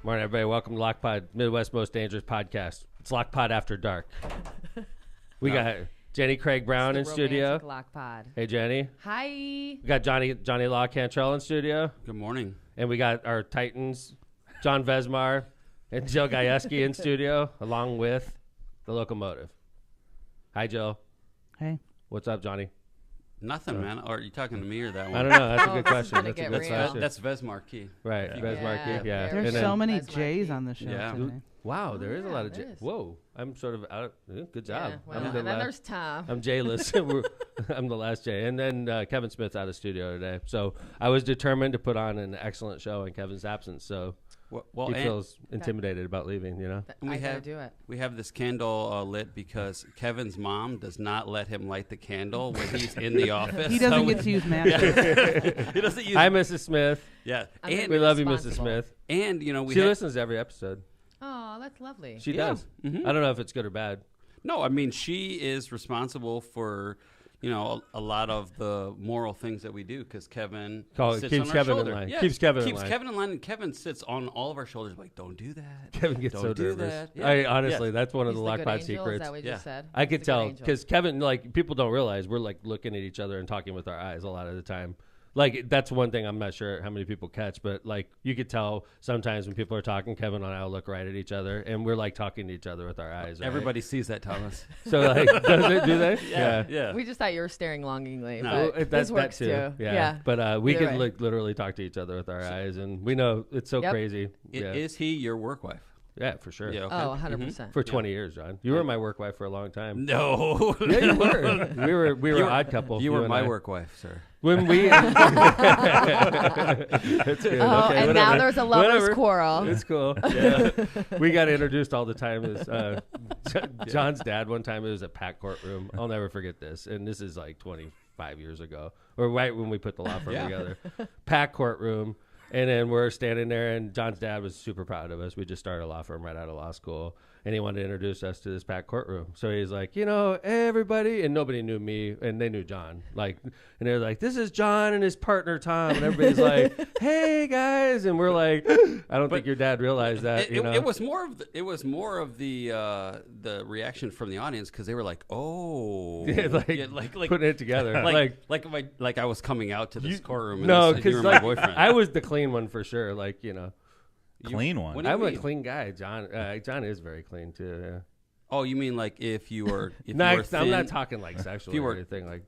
Morning, everybody. Welcome to Lockpod, Midwest's most dangerous podcast. It's Lockpod After Dark. We got Jenny Craig Brown in studio. Lockpod. Hey, Jenny. Hi. We got Johnny Law Cantrell in studio. Good morning. And we got our Titans, John Vesmar and Jill Gajewski in studio, along with the locomotive. Hi, Jill. Hey. What's up, Johnny? Nothing, man. Or are you talking to me or that one? I don't know. That's a good question. That's That's a good question. That's Vesmar Key. Right. Yeah. Vesmar Key. Yeah. There's And then- so many That's J's my on the show Yeah. today. Wow, there is a lot of there J. is. Whoa, I'm sort of out. Good job. Yeah, well, I'm and then there's Tom. I'm J-less. I'm the last J. And then Kevin Smith's out of studio today. So I was determined to put on an excellent show in Kevin's absence. So Well, he feels intimidated about leaving, you know? we I gotta have do it. We have this candle lit because Kevin's mom does not let him light the candle when he's in the office. He doesn't get to use matches. He doesn't use. Hi, Mrs. Smith. Yeah, I'm and We love you, Mrs. responsible. Smith. and you know we She had- listens to every episode. Oh, that's lovely. She Yeah. does. Mhm. I don't know if it's good or bad. No, I mean she is responsible for. You know, a lot of the moral things that we do because Kevin sits keeps on Kevin our in shoulder. line. Yeah, Keeps Kevin in keeps line. Kevin in line, and Kevin sits on all of our shoulders like, don't do that. Kevin gets Don't so do nervous. that. Yeah. I honestly, Yeah. that's one of He's the the good Lockpod angel, secrets. Is that what you Yeah. just said? I could He's a good tell angel. because Kevin, like, people don't realize we're like looking at each other and talking with our eyes a lot of the time. Like, that's one thing I'm not sure how many people catch, but like you could tell sometimes when people are talking, Kevin and I will look right at each other and we're like talking to each other with our eyes. Right? Everybody sees that, Thomas. So like, do they? Yeah. We just thought you were staring longingly, No. but That's this works that too. too. Yeah. But we Either could way. like literally talk to each other with our eyes, and we know it's so Yep. crazy. Yeah. Is he your work wife? Yeah, for sure. Yeah. Okay. Oh, 100%. For 20 years, John. You were my work wife for a long time. No. Yeah, you were. We were You an odd couple. You were and my I. work wife, sir. When we. That's good. Oh, Okay, and whatever. now there's a lover's Whatever. quarrel. It's cool. Yeah. We got introduced all the time as John's dad. One time it was at Pack Courtroom. I'll never forget this. And this is like 25 years ago, or right when we put the law firm Yeah. together. Pack Courtroom. And then we're standing there, and John's dad was super proud of us. We just started a law firm right out of law school, and he wanted to introduce us to this packed courtroom. So he's like, you know, everybody, and nobody knew me, and they knew John. Like, and they're like, this is John and his partner Tom, and everybody's like, hey guys, and we're like, I don't think your dad realized that. you know? It was more of the reaction from the audience because they were like, oh, Yeah, like putting it together, like I was coming out to this courtroom. And no, this- because you were my boyfriend. I was the clean one for sure. Like, you know, Clean one. What do you I'm a mean? clean guy. John is very clean too. Yeah. Oh, you mean like if you were No, you were thin, I'm not talking like sexual you or were- anything like.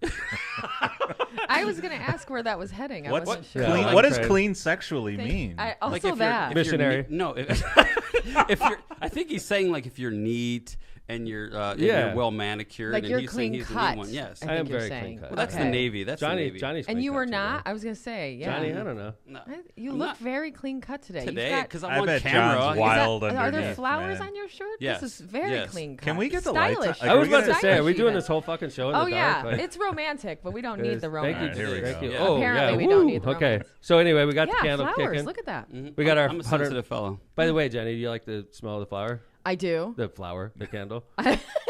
I was going to ask where that was heading. I What's wasn't sure. Yeah. clean? Like what does Craig. clean sexually Think- mean? I, also like if that. You're, Missionary. No, if you're, I think he's saying like if you're neat and you're Yeah. you're well manicured, Like and you're he's clean saying he's the cut. neat one. Yes, I I think am you're very saying. clean cut. well, that's the Okay. Navy. That's the Navy. Johnny's And clean you cut were too, not? though. I was going to say, yeah. Johnny, I don't know. No. You I'm look not- very clean cut today. You've Today got- because I'm I on bet camera. John's wild Are there underneath, flowers man. on your shirt? Yes. This is very Yes. clean cut. Can we get the lights on? Stylish. Like, I was we about to gotta- say, are we Stylish doing even. this whole fucking show in Oh, the yeah. dark? Like, It's romantic, but we don't it need is. the Thank romance. you. Alright, here we Thank go. you. Yeah. Oh, Apparently yeah. we don't Woo. need the Okay. romance. So anyway, we got Yeah, the candle flowers. kicking. Look at that. We got our I'm a 100. sensitive fellow. By the way, Jenny, do you like the smell of the flower? I do. The flower, the candle.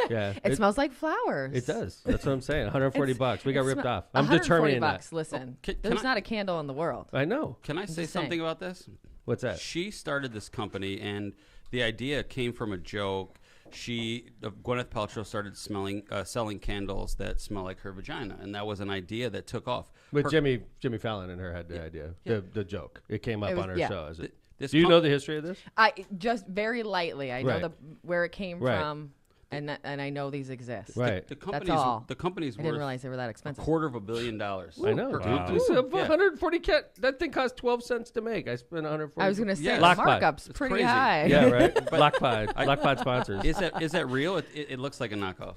Yeah. It smells like flowers. It does. That's what I'm saying. 140 bucks. We got It ripped sm- off. I'm 140 determining bucks. that. Listen, Can there's I- not a candle in the world. I know. Can I say just something saying. about this? What's that? She started this company, and the idea came from a joke. Gwyneth Paltrow started selling candles that smell like her vagina, and that was an idea that took off. With Her- Jimmy Fallon and her had the idea. Yeah. The joke. It came up It was- on her yeah. show. Is it? This Do you com- know the history of this? I just very lightly. I know Right. where it came Right. from, and I know these exist. Right. The company's all. the company's I didn't worth realize they were that expensive. $250 million. I know, dude. Wow. This is Yeah. 140 cat. That thing cost 12 cents to make. I spent 140. I was going to say Yeah. the Lockpod. markup's It's pretty crazy. high. Yeah, right. Lockpod sponsors. Is that real? It looks like a knockoff.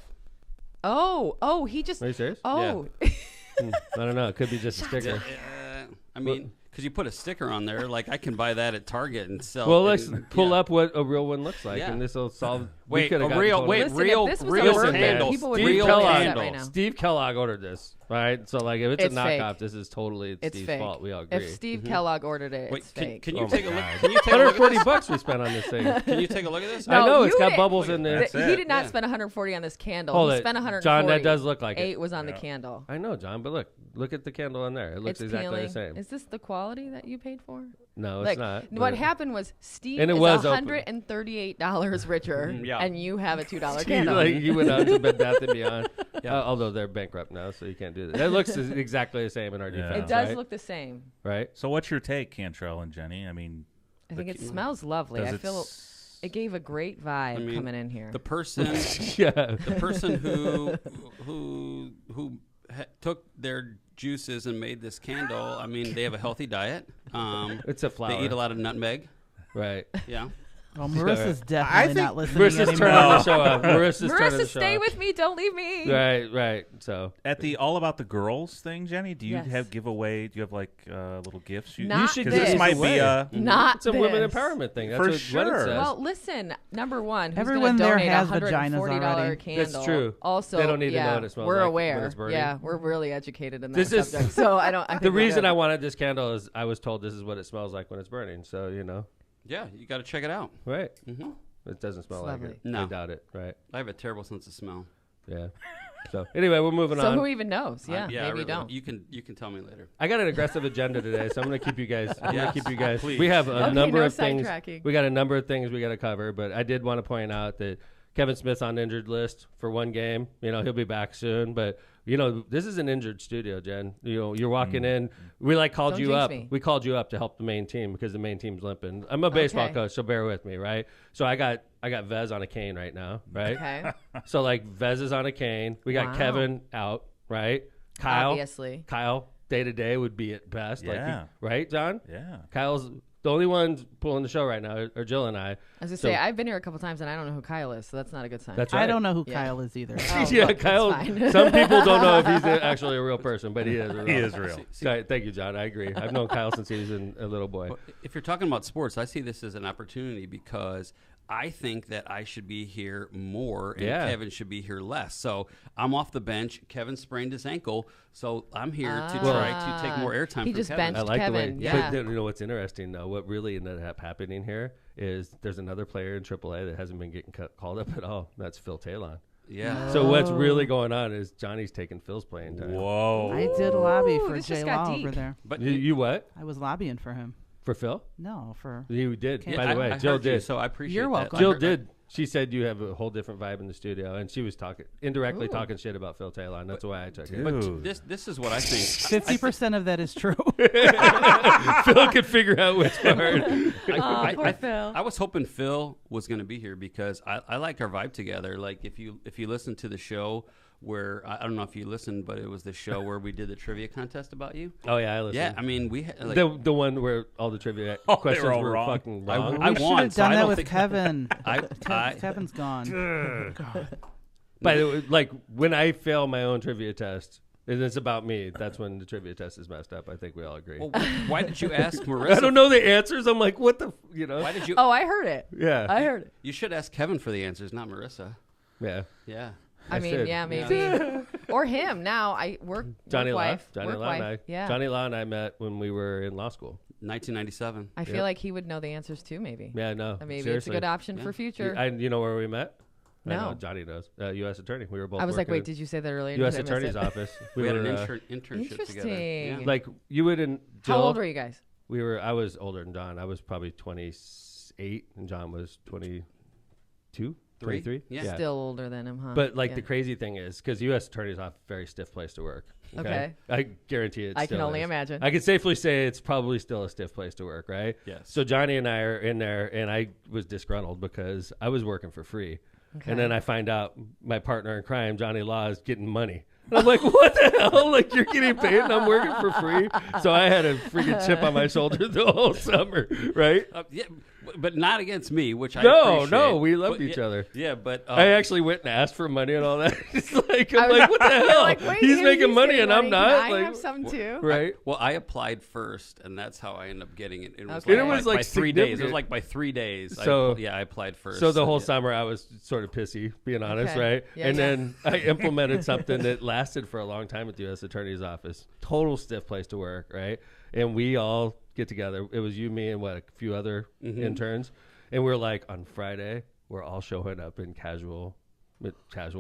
Oh, he just. Are you serious? Oh, I don't know. It could be just a sticker. I mean, because you put a sticker on there, like I can buy that at Target and sell. Well, it let's and- pull yeah. up what a real one looks like, Yeah. and this will solve. Wait, we could've a gotten real. total- Wait, Listen, real. if this was real a birthday, candles. people would Steve be real really Kellogg. upset candles. right now. Steve Kellogg ordered this, right? So like, if it's It's a knockoff, fake. this is totally it's Steve's fake. fault. We all agree. If Steve Kellogg ordered it, Wait, it's fake. can you Oh my take a look? God. Can you take a look at 140 this? bucks we spent on this thing. Can you take a look at this? No, I know it's you got didn't- bubbles in there. That's he it. did not Yeah. spend 140 on this candle. Hold he it. spent 140. John, that does look like it. 8 was on the Yeah. candle. I know, John, but look at the candle in there. It looks It's exactly peeling. the same. Is this the quality that you paid for? No, Like, it's not. what but- happened was Steve And it is was open. $138 richer, Yeah. and you have a $2 He, candle. like, he went out to Bed Bath & Beyond. Although they're bankrupt now, so you can't do that. That looks exactly the same in our Yeah. defense. it does right? look the same. right. So what's your take, Cantrell and Jenny? I mean, I think it smells lovely. does I it feel it gave a great vibe I mean, coming in here. The person, Yeah. the person who took their juices and made this candle. I mean, they have a healthy diet. It's a flower. They eat a lot of nutmeg. Right. Yeah. Well, Marissa's I definitely think not listening Marissa's anymore. turning the show off. Marissa's turning the Marissa, show stay off. with me. Don't leave me. Right. So at the All About the Girls thing, Jenny, do you Yes. have giveaway? Do you have like little gifts? Not you should Because this this. might be a. Not it's a women this. empowerment thing. That's For what it sure. says. Well, listen. Number one, who's Everyone gonna there donate has a vaginas $140 already. candle? That's true. Also, They don't need to know yeah, what it smells we're like when aware. it's burning. Yeah, we're really educated in that This is- subject. So I don't. I the think we're reason good. I wanted this candle is I was told this is what it smells like when it's burning. So Yeah, you got to check it out. right. Hmm. It doesn't smell It's like lovely. it. No. I doubt it. Right. I have a terrible sense of smell. Yeah. So anyway, we're moving So on. who even knows? Yeah, I maybe really you don't. You can tell me later. I got an aggressive agenda today, so I'm going to keep you guys. Please. We have a Okay, number no of things. sidetracking. We got a number of things we got to cover, but I did want to point out that Kevin Smith's on the injured list for one game. He'll be back soon, but this is an injured studio, Jen. You're walking in. We called Don't you jinx up. me. We called you up to help the main team because the main team's limping. I'm a baseball Okay. coach, so bear with me, right? So I got Vez on a cane right now, right? Okay. So Vez is on a cane. We got Wow. Kevin out, right? Kyle, Obviously. day to day would be at best, Yeah. right, John? Yeah. Kyle's the only ones pulling the show right now are Jill and I. I was gonna So- say I've been here a couple times and I don't know who Kyle is, so that's not a good sign. That's right. I don't know who Yeah. Kyle is either. Oh, yeah, look, that's Kyle. fine. Some people don't know if he's actually a real person, but he is. He is real. Sorry, thank you, John. I agree. I've known Kyle since he was a little boy. Well, if you're talking about sports, I see this as an opportunity because I think that I should be here more and Yeah. Kevin should be here less. So I'm off the bench. Kevin sprained his ankle, so I'm here to Ah. try to take more airtime He from just Kevin. benched I like the way. Kevin, yeah. But you know what's interesting though? What really ended up happening here is there's another player in AAA that hasn't been getting called up at all. That's Phil Talon. Yeah. So what's really going on is Johnny's taking Phil's playing time. Whoa. I did lobby Ooh, for this Jay just got Law deep. over there. But You what? I was lobbying for him. For Phil? No, for You did. Okay. By the way, I Jill heard you, did. so I appreciate You're that. welcome. Jill I heard- did. She said you have a whole different vibe in the studio, and she was indirectly Ooh. talking shit about Phil Talon. That's why I took it. Dude. This is what I think. 50% of that is true. Phil could figure out which part. Oh, poor Phil. I was hoping Phil was going to be here because I like our vibe together. Like if you listen to the show where I don't know if you listened, but it was the show where we did the trivia contest about you. Oh yeah, I listened. Yeah, I mean we had, like, the one where all the trivia Oh, they questions were all were wrong. fucking wrong. I we should won, have so done I that don't with think- Kevin. I Kevin's gone. By the way, like when I fail my own trivia test, and it's about me. That's when the trivia test is messed up. I think we all agree. well, why did you ask Marissa? I don't know the answers. I'm like, what the, Why did you? Oh, I heard it. Yeah, I heard it. You should ask Kevin for the answers, not Marissa. yeah. Yeah. I mean, should. yeah, maybe. Or him. Now I work. Johnny work Law, wife. Johnny work Law, wife. and I. Yeah. Johnny Law and I met when we were in law school. 1997. I feel Yep. like he would know the answers too. Maybe. Yeah, no. Maybe seriously. it's a good option Yeah. for future. You know where we met? I No. know, Johnny knows. U.S. attorney. We were both. I was like, working wait, in did you say that earlier? U.S. Did I miss attorney's it? office. We had an were, internship together. Interesting. Yeah. like you would and Jill. How old were you guys? I was older than John. I was probably 28, and John was 22, 23. Yeah. Still older than him, huh? But like Yeah. the crazy thing is, because U.S. attorney's office very stiff place to work. Okay. I guarantee it. I can still only is. imagine. I can safely say it's probably still a stiff place to work, right? Yes. So Johnny and I are in there, and I was disgruntled because I was working for free, Okay. and then I find out my partner in crime, Johnny Law, is getting money. And I'm like, what the hell? Like, you're getting paid and I'm working for free? So I had a freaking chip on my shoulder the whole summer, right? Yeah, but not against me, which I No, appreciate. no, we loved But each yeah, other. Yeah, but I actually went and asked for money and all that. It's like, I'm I was- like, what the hell? Like, wait, he's here making money getting and I'm money. not. Can I like, have some too. right? well, I applied first, and that's how I ended up getting it. It was, Okay. like, It was, by like, 3 days. It was significant. like by 3 days. So- I applied first. So the whole yeah. summer I was sort of pissy, being honest, Okay. right? Yeah, and yeah. then I implemented something that lasted for a long time at the U.S. Attorney's Office. Total stiff place to work, right? And we all get together. It was you, me, and a few other interns. And we're like, on Friday, we're all showing up in casual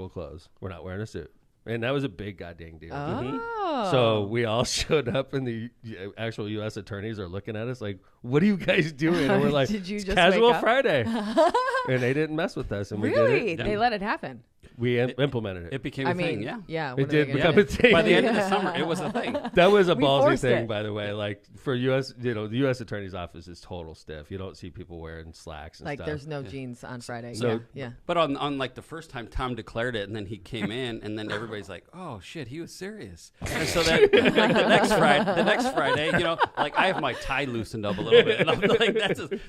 clothes. We're not wearing a suit. And that was a big goddamn deal. Oh. So we all showed up, and the actual U.S. attorneys are looking at us like, "What are you guys doing?" And we're like, Did you "It's just Casual wake up?" Friday," and they didn't mess with us, and we Really? did it. They let it happen. We implemented it. It became I a mean, thing, yeah. yeah. It what are did they become gonna a thing. By the end of the summer, it was a thing. That was a We ballsy forced thing, it. by the way. Like for U.S., the U.S. Attorney's Office is total stiff. You don't see people wearing slacks and Like stuff. there's no jeans on Friday. So- yeah. But on like the first time Tom declared it, and then he came in, and then everybody's like, "Oh shit, he was serious." And so then like, the next Friday, like I have my tie loosened up a little bit, and I'm like,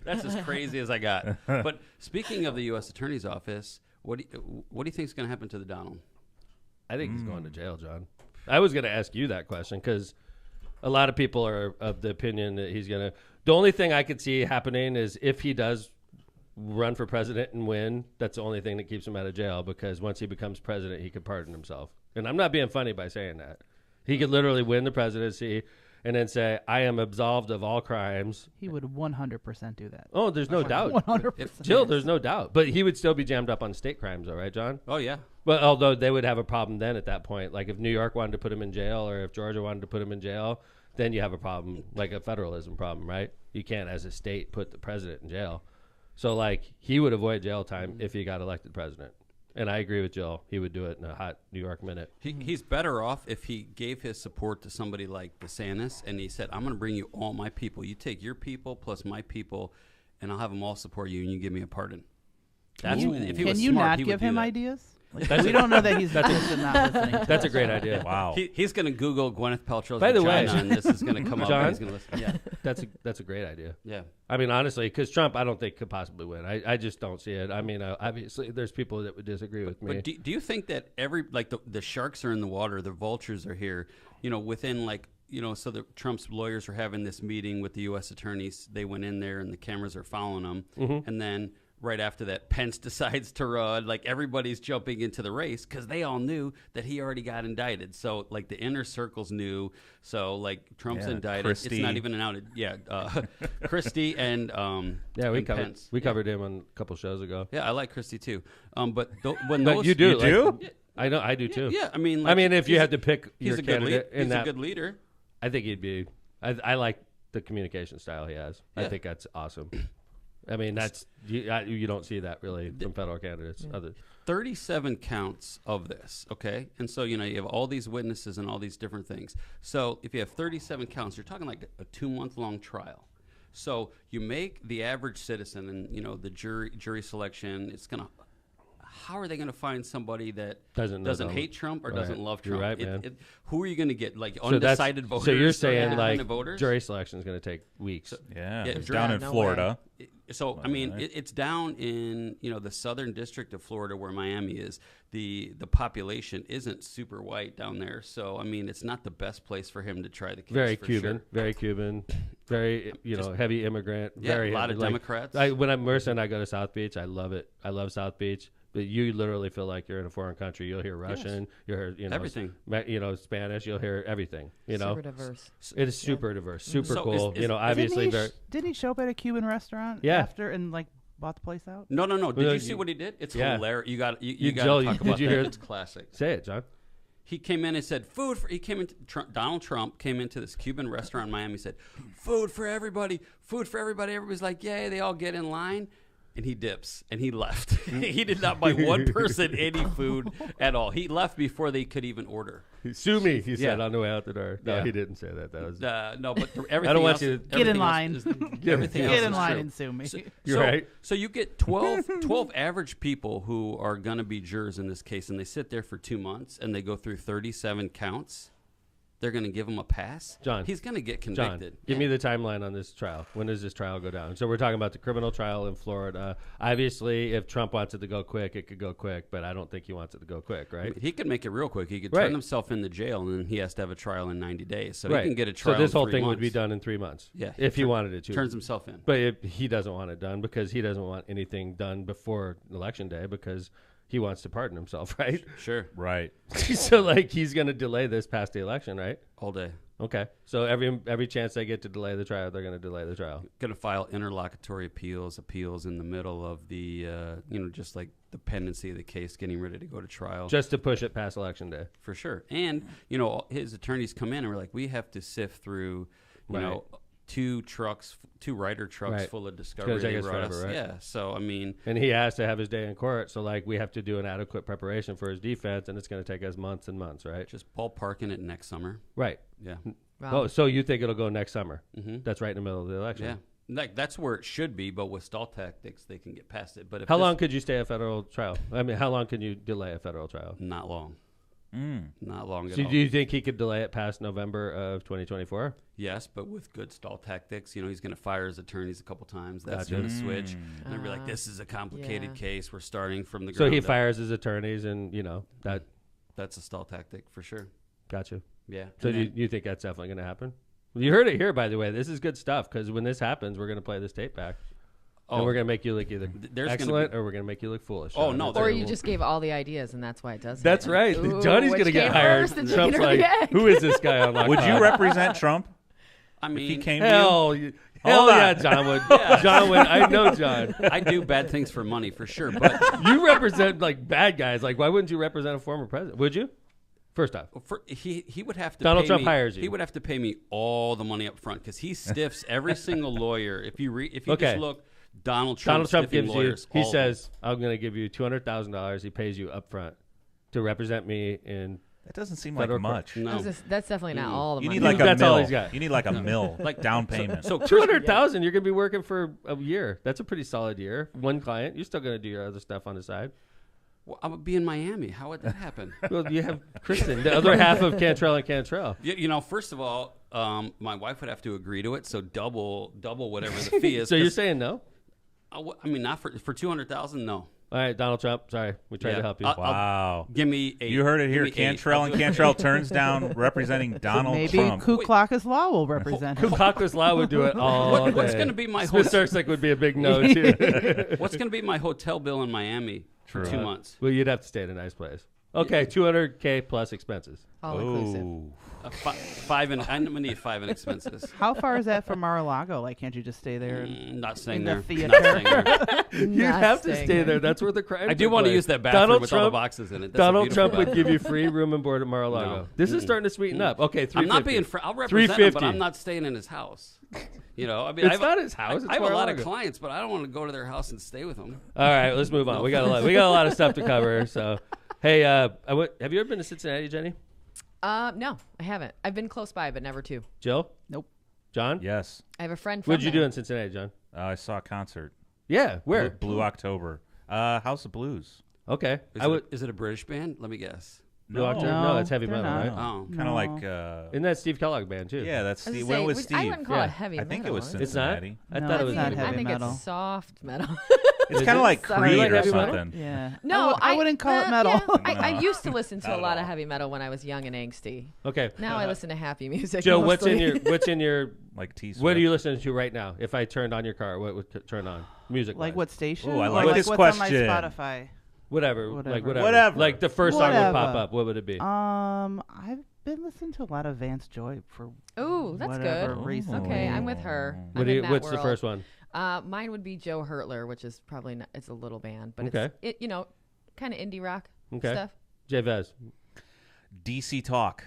that's as crazy as I got. But speaking of the U.S. Attorney's Office, what do you think is going to happen to the Donald? I think he's going to jail, John. I was going to ask you that question because a lot of people are of the opinion that he's going to. The only thing I could see happening is if he does run for president and win, that's the only thing that keeps him out of jail, because once he becomes president, he could pardon himself. And I'm not being funny by saying that. He could literally win the presidency and then say, "I am absolved of all crimes." He would 100% do that. Oh, there's no doubt. 100%. Jill, there's no doubt. But he would still be jammed up on state crimes, though, right, John? Oh yeah. But although they would have a problem then at that point, like if New York wanted to put him in jail or if Georgia wanted to put him in jail, then you have a problem, like a federalism problem, right? You can't, as a state, put the president in jail. So, like, he would avoid jail time if he got elected president. And I agree with Jill. He would do it in a hot New York minute. He's better off if he gave his support to somebody like DeSantis, and he said, "I'm going to bring you all my people. You take your people plus my people, and I'll have them all support you, and you give me a pardon." That's if he Can was you smart, not he would give do him that. ideas? Like, we don't know that he's interested in not listening. to That's a us. great idea. Wow. He's going to Google Gwyneth Paltrow's By the way- vagina, and this is going to come up. John? And he's going to listen. Yeah, That's a great idea. yeah. I mean, honestly, because Trump, I don't think could possibly win. I just don't see it. I mean, obviously, there's people that would disagree with me. But do you think that the sharks are in the water, the vultures are here, within so the Trump's lawyers are having this meeting with the U.S. attorneys. They went in there and the cameras are following them. Mm-hmm. And then right after that, Pence decides to run. Like everybody's jumping into the race because they all knew that he already got indicted. So like the inner circles knew. So like Trump's Yeah, indicted. Christie. It's not even an outed. Yeah. Christie and yeah, we and covered Pence. covered him on a couple shows ago. Yeah, I like Christie too. But when But those you do. You do? like- I know. I do too. Yeah, I mean, if you he's- had to pick he's your a good candidate leader. in He's that, a good leader. I think he'd be. I like the communication style he has. I Yeah. think that's awesome. I mean, that's you don't see that really from federal candidates. Other 37 counts of this, okay? And so, you have all these witnesses and all these different things. So if you have 37 counts, you're talking like a 2-month-long trial. So you make the average citizen and, the jury selection, it's going to, how are they going to find somebody that Doesn't know Donald. hate Trump or Right. doesn't love You're Trump? right, man. Who are you going to get? Like so that's- undecided voters? So you're or saying independent like voters? jury selection is going to take weeks. Yeah. Yeah, It's jury- down in no Florida. So I mean, it's down in the southern district of Florida where Miami is. The population isn't super white down there, so I mean, it's not the best place for him to try the case. Very for Cuban, sure. very Cuban, very heavy immigrant. Yeah, very a lot of like, Democrats. When I'm Mercer and I go to South Beach, I love it. I love South Beach. But you literally feel like you're in a foreign country. You'll hear Russian, you'll hear Everything. Spanish. You'll hear everything. Super diverse. It is super diverse, super So cool. is- Obviously Didn't he show up at a Cuban restaurant Yeah. after and like bought the place out? No. Did Well, you see what he did? It's yeah. hilarious. You got You- to Joel, talk did about you that. hear- It's classic. Say it, John. He came in and said, "Food for." He came into Donald Trump came into this Cuban restaurant in Miami. Said, "Food for everybody, food for everybody." Everybody's like, "Yay!" They all get in line, and he dips and he left. He did not buy one person any food at all. He left before they could even order. Sue me, he said Yeah. on the way out the door. No, Yeah. he didn't say that. That was No, but everything want else, you to- Get in everything else line. is- everything else Get in is line true. and sue me. You're right. So you get 12 average people who are going to be jurors in this case, and they sit there for 2 months, and they go through 37 counts. They're going to give him a pass? John. He's going to get John, convicted. give me the timeline on this trial. When does this trial go down? So we're talking about the criminal trial in Florida. Obviously, if Trump wants it to go quick, it could go quick, but I don't think he wants it to go quick, right? He could make it real quick. He could Right. turn himself into jail, and then he has to have a trial in 90 days. So right. he can get a trial So this in whole 3 thing would be months. done in 3 months. Yeah. If he wanted it to. Turns himself in. But he doesn't want it done because he doesn't want anything done before Election Day because he wants to pardon himself, right? Sure. Right. So, like, he's going to delay this past the election, right? All day. Okay. So every chance they get to delay the trial, they're going to delay the trial. Going to file interlocutory appeals in the middle of the, just like the pendency of the case, getting ready to go to trial. Just to push it past Election Day. For sure. And, his attorneys come in and we're like, we have to sift through, two Ryder trucks full of discovery. It's gonna take they us brought forever, right? Yeah. So, I mean. And he has to have his day in court. So, like, we have to do an adequate preparation for his defense, and it's going to take us months and months, right? Just ballparking it next summer. Right. Yeah. Wow. Oh, so you think it'll go next summer? Mm-hmm. That's right in the middle of the election. Yeah. Like, that's where it should be, but with stall tactics, they can get past it. But if How long could you stay a federal trial? I mean, how long can you delay a federal trial? Not long. Not long at So all. do you think he could delay it past November of 2024? Yes, but with good stall tactics, he's going to fire his attorneys a couple times. That's Gotcha. going to switch. And they'll be like, this is a complicated case. We're starting from the So ground he up. fires his attorneys, and that. That's a stall tactic for sure. Gotcha. Yeah. So And do then- you think that's definitely going to happen? You heard it here, by the way. This is good stuff because when this happens, we're going to play this tape back. And we're going to make you look either there's excellent gonna or we're going to make you look foolish. Oh, no, That's Or what you we'll- just gave all the ideas, and that's why it does. That's happen. right. Ooh, Johnny's which going to get came hired. first, the Trump's chicken or like, the egg? who is this guy on Lock Would you Pod? represent Trump I if he mean, came to Hell, you? hell Hold yeah, on. John would. John would. I know John. I do bad things for money for sure, but You represent like bad guys. Like, why wouldn't you represent a former president? Would you? First off, he would have to. Donald pay Trump me, hires you. He would have to pay me all the money up front because he stiffs every single lawyer. If you Okay. just look, Donald Trump gives you. lawyers. He all of them. says, "I'm going to give you $200,000." He pays you up front to represent me in. That doesn't seem like Federal much. No. That's definitely not all the You money. need like a That's all mill. he's got. You need like a mill, like down payment. So 200,000. You're going to be working for a year. That's a pretty solid year. One client. You're still going to do your other stuff on the side. Well, I would be in Miami. How would that happen? Well, you have Kristen, the other half of Cantrell and Cantrell. First of all, my wife would have to agree to it, so double whatever the fee is. So you're 'cause saying no? I mean, not for 200,000. No. All right, Donald Trump. Sorry, we tried to help you. Wow. Give me eight. You heard it Give here. me eight. Cantrell I'll and do it. Cantrell turns down representing Donald Maybe Trump. Kuklaka's Law will represent him. Caucus Law would do it all What's day. going to be my Smith hotel? Sarsick would be a big no too. What's going to be my hotel bill in Miami for 2 months? Well, you'd have to stay at a nice place. Okay, $200K plus expenses. All inclusive. Oh. Five and I'm gonna need 5 in expenses. How far is that from Mar-a-Lago? Like, can't you just stay there? Not staying in the there. theater. Not staying there. You'd have to stay there. That's where the crime. I do took want to place. use that bathroom Donald with all the Trump, boxes in it. That's a Donald beautiful Trump would bathroom. give you free room and board at Mar-a-Lago. No. This is starting to sweeten up. Okay, $350. I'm not being. I'll represent him, but $350. I'm not staying in his house. I mean, It's not his house. I have a lot of Mar-a-Lago. clients, but I don't want to go to their house and stay with them. All right, let's move on. We got a lot of stuff to cover. So, hey, have you ever been to Cincinnati, Jenny? No, I haven't. I've been close by, but never to. Jill? Nope. John? Yes. I have a friend from What'd you do there. in Cincinnati, John? I saw a concert. Yeah, where? Blue October. House of Blues. Okay, Is it a British band? Let me guess. Blue October? No, it's heavy they're metal, not. right? Oh, Kind of like. Isn't that Steve Kellogg band too? Yeah, that's I was Steve. gonna Went say, with I Steve. wouldn't call Yeah. it heavy I think it metal, was is it? It's not. Cincinnati. I No, thought it it's was. not heavy heavy I think metal. it's soft metal. It's kind of like Sorry. Creed Like or heavy metal? something. Yeah. No, I wouldn't call it metal. Yeah, I No. used to listen to Not a at lot of all. heavy metal when I was young and angsty. Okay, Now I listen to happy music. Joe, what's in mostly. your Like T. what are you listening to right now? If I turned on your car, what would turn on? Music. Like what station? Ooh, I Or like this what's question. on my Spotify? Whatever. Whatever. Like whatever. Whatever. Like the first song would pop Whatever. up. What would it be? I've been listening to a lot of Vance Joy for Ooh, that's whatever good. recently. Okay, I'm with her. What I'm do in you, that what's the world. first one? Mine would be Joe Hurtler, which is probably not, it's a little band, but Okay. it's kind of indie rock Okay. stuff. Jay Vez. DC Talk.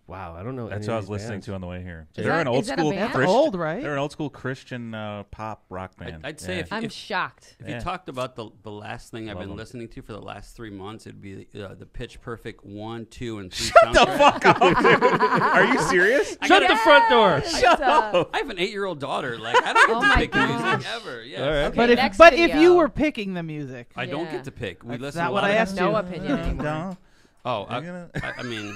Wow, I don't know. That's any what I of was these listening bands. to on the way here. Is They're that- an old is that a school band? Christian. Old, right? They're an old school Christian pop rock band. I'd say Yeah. if I'm shocked. If Yeah. you talked about the last thing I've Love been 'em. listening to for the last 3 months, it'd be the Pitch Perfect 1, 2, and 3 Shut the soundtrack. fuck up, dude. Are you serious? Shut the front door. Shut up. I have an 8-year-old daughter. Like I don't get Oh to my pick music gosh. ever. Yes. All right. Okay, But next if video. you were picking the music, I don't Yeah. get to pick. We That's listen not to a what lot I of- asked no you. opinion anymore. No. Oh, I'm gonna- I mean,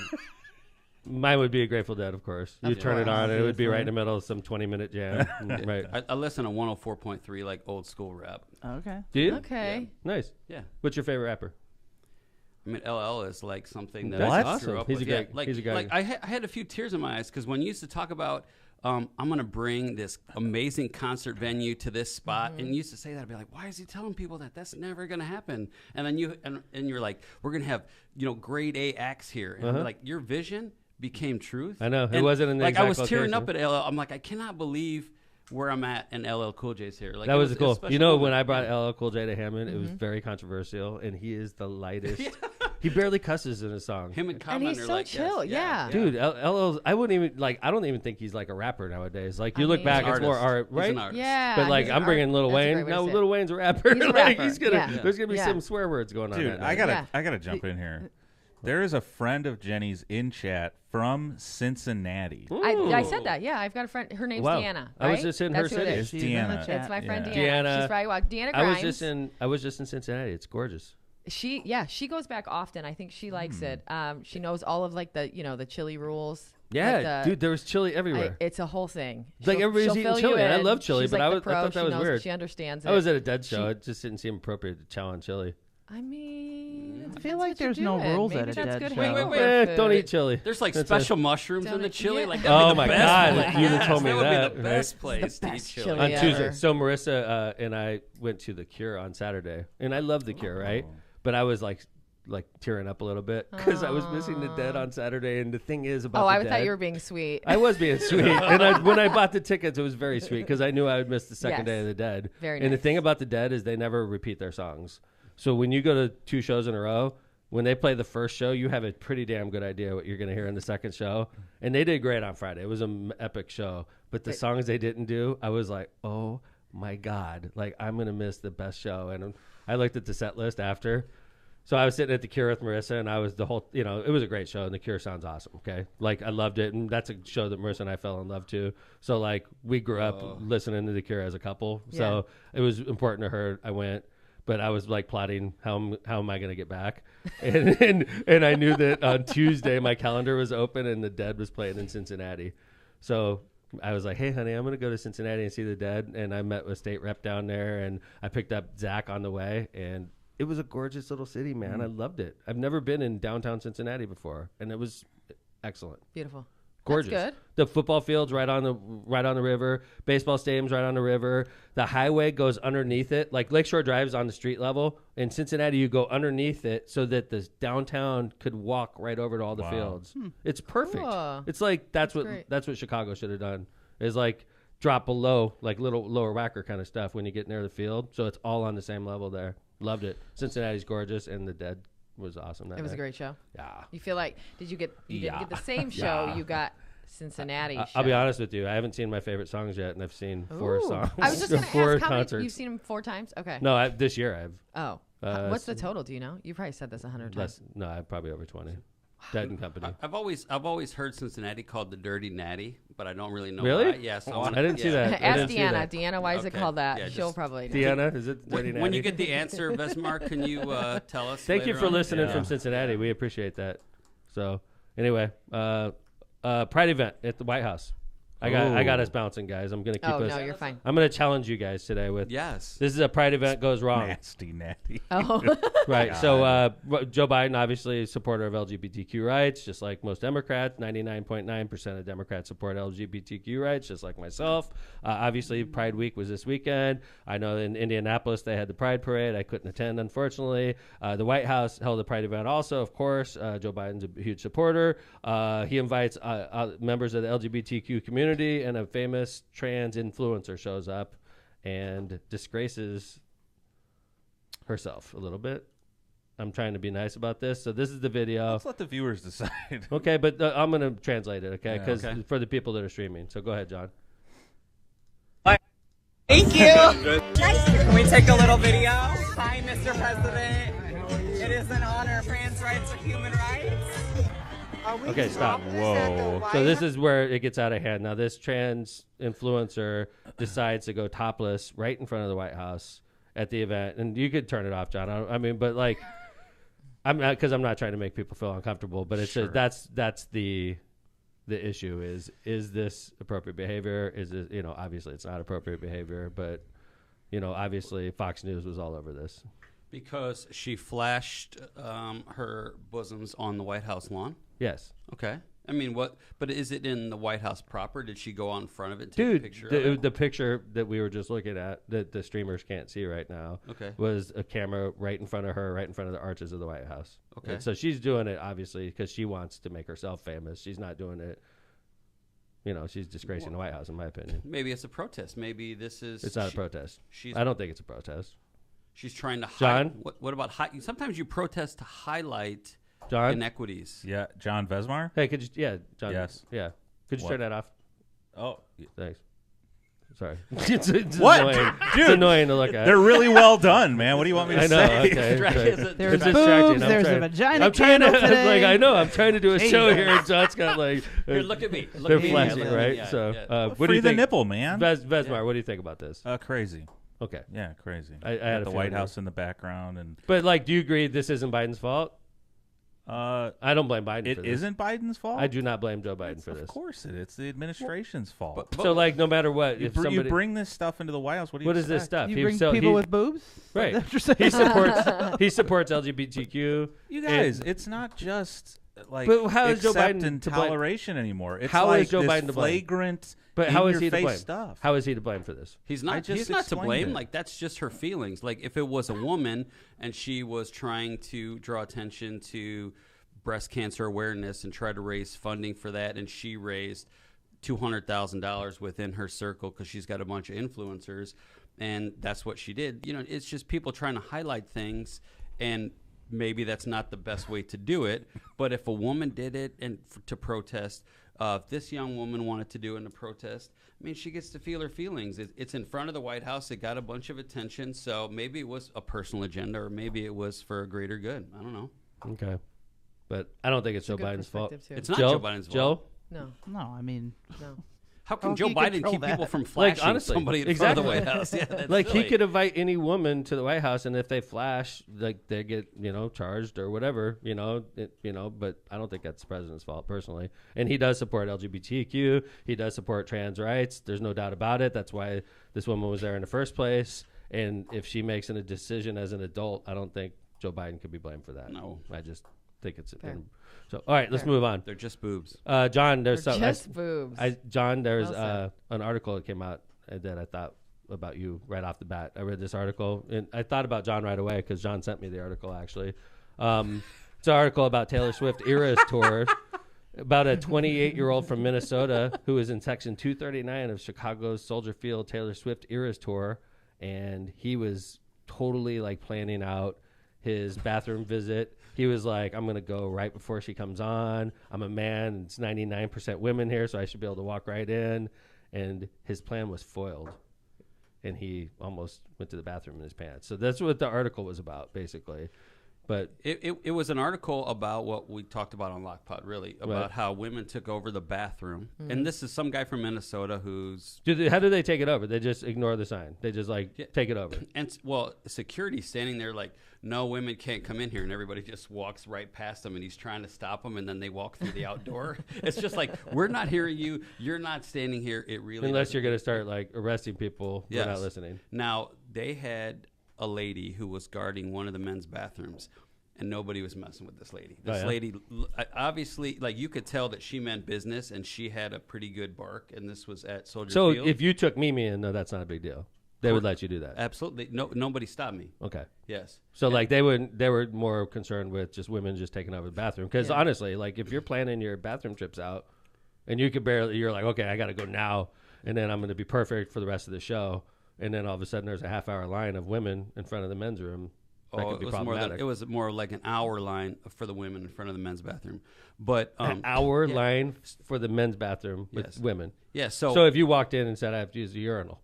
Mine would be a Grateful Dead, of course. You Of turn it course. on, and it would be right in the middle of some 20-minute jam. Right. I listen to 104.3 like old school rap. okay. Do you? Okay. Nice. Yeah. What's your favorite rapper? I mean, LL is like something that That's I just awesome. grew up He's with. a great- Yeah, like, he's a guy. like I had a few tears in my eyes because when you used to talk about, I'm going to bring this amazing concert venue to this spot, and you used to say that, I'd be like, why is he telling people that? That's never going to happen. And then you're like, we're going to have grade A acts here, and I'm like, your vision became truth. I know. It And, wasn't in the like I exact was tearing location. up at LL. I'm like, I cannot believe where I'm at, and LL Cool J's here. Like That it was a cool. special You know, moment. when I brought Yeah. LL Cool J to Hammond, it was very controversial, and he is the lightest. He barely cusses in a song. Him and And Common he's are so like, chill, yeah. Dude, LL's. I wouldn't even like. I don't even think he's like a rapper nowadays. Like you I look mean- back, He's it's an more artist. art, He's right? an artist. Yeah. But like he's I'm an bringing art- Lil that's a great Wayne. way to No, say it. Lil Wayne's a rapper. He's a Like, rapper, he's gonna. yeah. There's gonna be Yeah. some swear words going on. Dude, that night. I gotta jump in here. There is a friend of Jenny's in chat from Cincinnati. I said that. Yeah, I've got a friend. Her name's Wow. Deanna. I was right? just in That's her who it city. is. She's in the Deanna. chat. It's my friend Yeah. Deanna. Deanna. She's probably watching. Deanna Grimes. I was just in Cincinnati. It's gorgeous. She goes back often. I think she likes it. She knows all of like the chili rules. Yeah, Like dude, there was chili everywhere. it's a whole thing. Like, everybody's she'll eating fill chili, you and I in. love chili, She's but like I the pro. thought that She was knows weird. it. She understands it. I was at a dead show. It just didn't seem appropriate to chow on chili. I mean, I feel depends like what you're there's no doing. rules Maybe at a that's dead good show. hangover Wait. Don't food. eat chili. There's like That's special mushrooms in Don't the eat- chili. yeah. Like that'd be Oh the my best God, place. you told me that would that, be the right? best place to eat best chili. chili On Yeah. Tuesday. ever. So Marissa and I went to the Cure on Saturday, and I love the Cure, right? But I was like tearing up a little bit because I was missing the Dead on Saturday, and the thing is about Oh, the I Dead, thought you were being sweet. I was being sweet, and when I bought the tickets, it was very sweet because I knew I would miss the second Yes. day of the Dead. Very And the nice. thing about the Dead is they never repeat their songs. So when you go to 2 shows in a row, when they play the first show, you have a pretty damn good idea what you're going to hear in the second show. And they did great on Friday. It was an epic show. But the songs they didn't do, I was like, oh my God, like I'm going to miss the best show. And I looked at the set list after. So I was sitting at the Cure with Marissa, and I was it was a great show, and the Cure sounds awesome. Okay, like I loved it, and that's a show that Marissa and I fell in love to. So like we grew up listening to the Cure as a couple, so it was important to her. I went, but I was like plotting how am I going to get back, and I knew that on Tuesday my calendar was open and the Dead was playing in Cincinnati, so. I was like, hey, honey, I'm going to go to Cincinnati and see the Dead. And I met with state rep down there, and I picked up Zach on the way, and it was a gorgeous little city, man. I loved it. I've never been in downtown Cincinnati before, and it was excellent. Beautiful. Gorgeous. That's good. The football field's right on the river. Baseball stadium's right on the river. The highway goes underneath it. Like Lakeshore Drive's on the street level. In Cincinnati, you go underneath it so that the downtown could walk right over to all the fields. It's perfect. Cool. It's like that's great. what Chicago should have done. Is like drop below, like little lower whacker kind of stuff when you get near the field. So it's all on the same level there. Loved it. Cincinnati's gorgeous, and the Dead was awesome. It was a great show. Yeah. You feel like you didn't Yeah. get the same show you got Cincinnati. I'll be show. honest with you. I haven't seen my favorite songs yet, and I've seen 4 Ooh. songs. I was just going to 4 ask how many concerts. you've seen them 4 times. Okay. No, this year I've Oh. What's the total? Do you know? You probably said this 100 times. less. No, I've probably over 20. Dead and Company. I've always heard Cincinnati called the Dirty Natty, but I don't really know Really? why. Yeah, so I didn't see that. I Ask didn't see Deanna. that. Deanna, why is it Okay. called that? Yeah, She'll just- probably know. Deanna, is it Dirty When you Natty? get the answer, Vesmar, can you tell us? Thank you later for on? listening Yeah. from Cincinnati. We appreciate that. So anyway, Pride event at the White House. I got us bouncing, guys. I'm gonna keep Oh, us. no, you're fine. I'm gonna challenge you guys today with. Yes. This is a Pride event goes wrong. Nasty, natty. Oh. Right. So Joe Biden, obviously a supporter of LGBTQ rights, just like most Democrats. 99.9% of Democrats support LGBTQ rights, just like myself. Obviously, Pride Week was this weekend. I know in Indianapolis they had the Pride Parade. I couldn't attend, unfortunately. The White House held a Pride event also, of course. Joe Biden's a huge supporter. He invites members of the LGBTQ community, and a famous trans influencer shows up and disgraces herself a little bit. I'm trying to be nice about this. So this is the video. Let's let the viewers decide. Okay, but I'm going to translate it, okay? Yeah. Because Okay. for the people that are streaming. So go ahead, John. Thank you. Can we take a little video? Hi, Mr. President. It is an honor. Trans rights are human rights. Okay, stop. Whoa. So this is where it gets out of hand. Now this trans influencer decides to go topless right in front of the White House at the event. And you could turn it off, John. I mean, but like, I'm not, because I'm not trying to make people feel uncomfortable, but it's Sure. just, that's the issue is this appropriate behavior? Is it, obviously it's not appropriate behavior, but obviously Fox News was all over this. Because she flashed her bosoms on the White House lawn. Yes. Okay. I mean, what? But is it in the White House proper? Did she go on front of it and take a Dude, picture of it? the picture that we were just looking at, that the streamers can't see right now, was a camera right in front of her, right in front of the arches of the White House. Okay. And so she's doing it, obviously, because she wants to make herself famous. She's not doing it, she's disgracing the White House, in my opinion. Maybe it's a protest. Maybe this is... It's not a protest. She's, I don't think it's a protest. She's trying to John? hide... What about... Sometimes you protest to highlight John? inequities. Yeah, John Vesmar. Hey, could you... Yeah, John. Yes. Yeah. Could you What? turn that off? Oh, Thanks. Sorry. it's What? Annoying. Dude, it's annoying to look at. They're really well done, man. What do you want me to I know. say? Okay. There's It's distracting. boobs, there's a vagina I'm trying to. candle today. I know. I'm trying to do a Hey. show here, and John's got like. Here, look at me. Look They're at me. flashing, Look at me. right? Yeah, So, yeah. what do Free you the think? nipple, man. Vesmar, what do you think about this? Crazy. Okay. Yeah, crazy. I had Got a the feeling White that- House in the background, and But do you agree this isn't Biden's fault? I don't blame Biden. it for this. isn't Biden's fault. I do not blame Joe Biden for Of this. course it. It's the administration's fault. But- So, no matter what, you, if somebody, you bring this stuff into the White House. What do you what is this expect? stuff? You bring people with boobs? Right. That's what He you're saying? supports LGBTQ. You guys, it's not just like But how is Joe accept Biden and to blame? toleration anymore. It's How like is Joe this Biden to blame? flagrant, But how is he to in-your-face blame? stuff. How is he to blame for this? He's I not. just He's not to explained blame. it. Like that's just her feelings. Like if it was a woman and she was trying to draw attention to breast cancer awareness and try to raise funding for that, and she raised $200,000 within her circle because she's got a bunch of influencers, and that's what she did. It's just people trying to highlight things, and maybe that's not the best way to do it. But if a woman did it and to protest, if this young woman wanted to do it in a protest, I mean, she gets to feel her feelings. It's in front of the White House. It got a bunch of attention. So maybe it was a personal agenda, or maybe it was for a greater good. I don't know. Okay. But I don't think it's Joe a good Biden's fault. perspective, too. It's not Joe? Joe Biden's Joe? fault. No, No, I mean, no. How can How Joe can he Biden control keep people that? from flashing honestly, somebody in exactly. front of the White House? Yeah, that's Like silly. he could invite any woman to the White House, and if they flash, like they get charged or whatever, But I don't think that's the president's fault personally. And he does support LGBTQ. He does support trans rights. There's no doubt about it. That's why this woman was there in the first place. And if she makes a decision as an adult, I don't think Joe Biden could be blamed for that. No. I just think it's. Fair. So all right, let's Fair. move on. They're just boobs. John, there's They're something. just boobs. John, there's Well said. an article that came out that I thought about you right off the bat. I read this article, and I thought about John right away because John sent me the article, actually. It's an article about Taylor Swift Eras Tour, about a 28-year-old from Minnesota who is in Section 239 of Chicago's Soldier Field Taylor Swift Eras Tour, and he was totally, planning out his bathroom visit. He was like, I'm going to go right before she comes on. I'm a man. It's 99% women here, so I should be able to walk right in. And his plan was foiled. And he almost went to the bathroom in his pants. So that's what the article was about, basically. But It was an article about what we talked about on Lockpot, really, about Right. how women took over the bathroom. And this is some guy from Minnesota who's... how do they take it over? They just ignore the sign. They just take it over. And security standing there like, no, women can't come in here, and everybody just walks right past him, and he's trying to stop them, and then they walk through the outdoor. It's just like, we're not hearing you. You're not standing here. It really Unless doesn't- you're going to start arresting people who are not Yes. listening. Now they had a lady who was guarding one of the men's bathrooms, and nobody was messing with this lady. This yeah? lady, obviously, you could tell that she meant business, and she had a pretty good bark. And this was at Soldier So Field. if you took Mimi in, no, that's not a big deal. They would let you do that. Absolutely, nobody stopped me. Okay. Yes. So they were more concerned with just women just taking over the bathroom. Because honestly, if you're planning your bathroom trips out and you're like, okay, I got to go now. And then I'm going to be perfect for the rest of the show. And then all of a sudden there's a half-hour line of women in front of the men's room. That could be problematic. It was more like an hour line for the women in front of the men's bathroom. But An hour yeah. line for the men's bathroom with Yes. women. Yeah. So if you walked in and said, I have to use the urinal,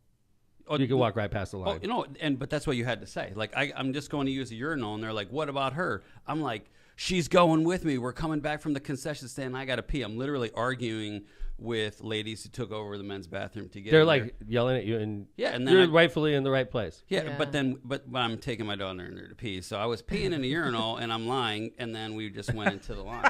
you can walk right past the Oh, line. but that's what you had to say. I'm just going to use a urinal, and they're like, "What about her?" I'm like, "She's going with me. We're coming back from the concession stand. I got to pee." I'm literally arguing with ladies who took over the men's bathroom to get. They're in there. yelling at you, and And then you're rightfully in the right place. Yeah, but I'm taking my daughter in there to pee. So I was peeing in a urinal, and I'm lying, and then we just went into the line.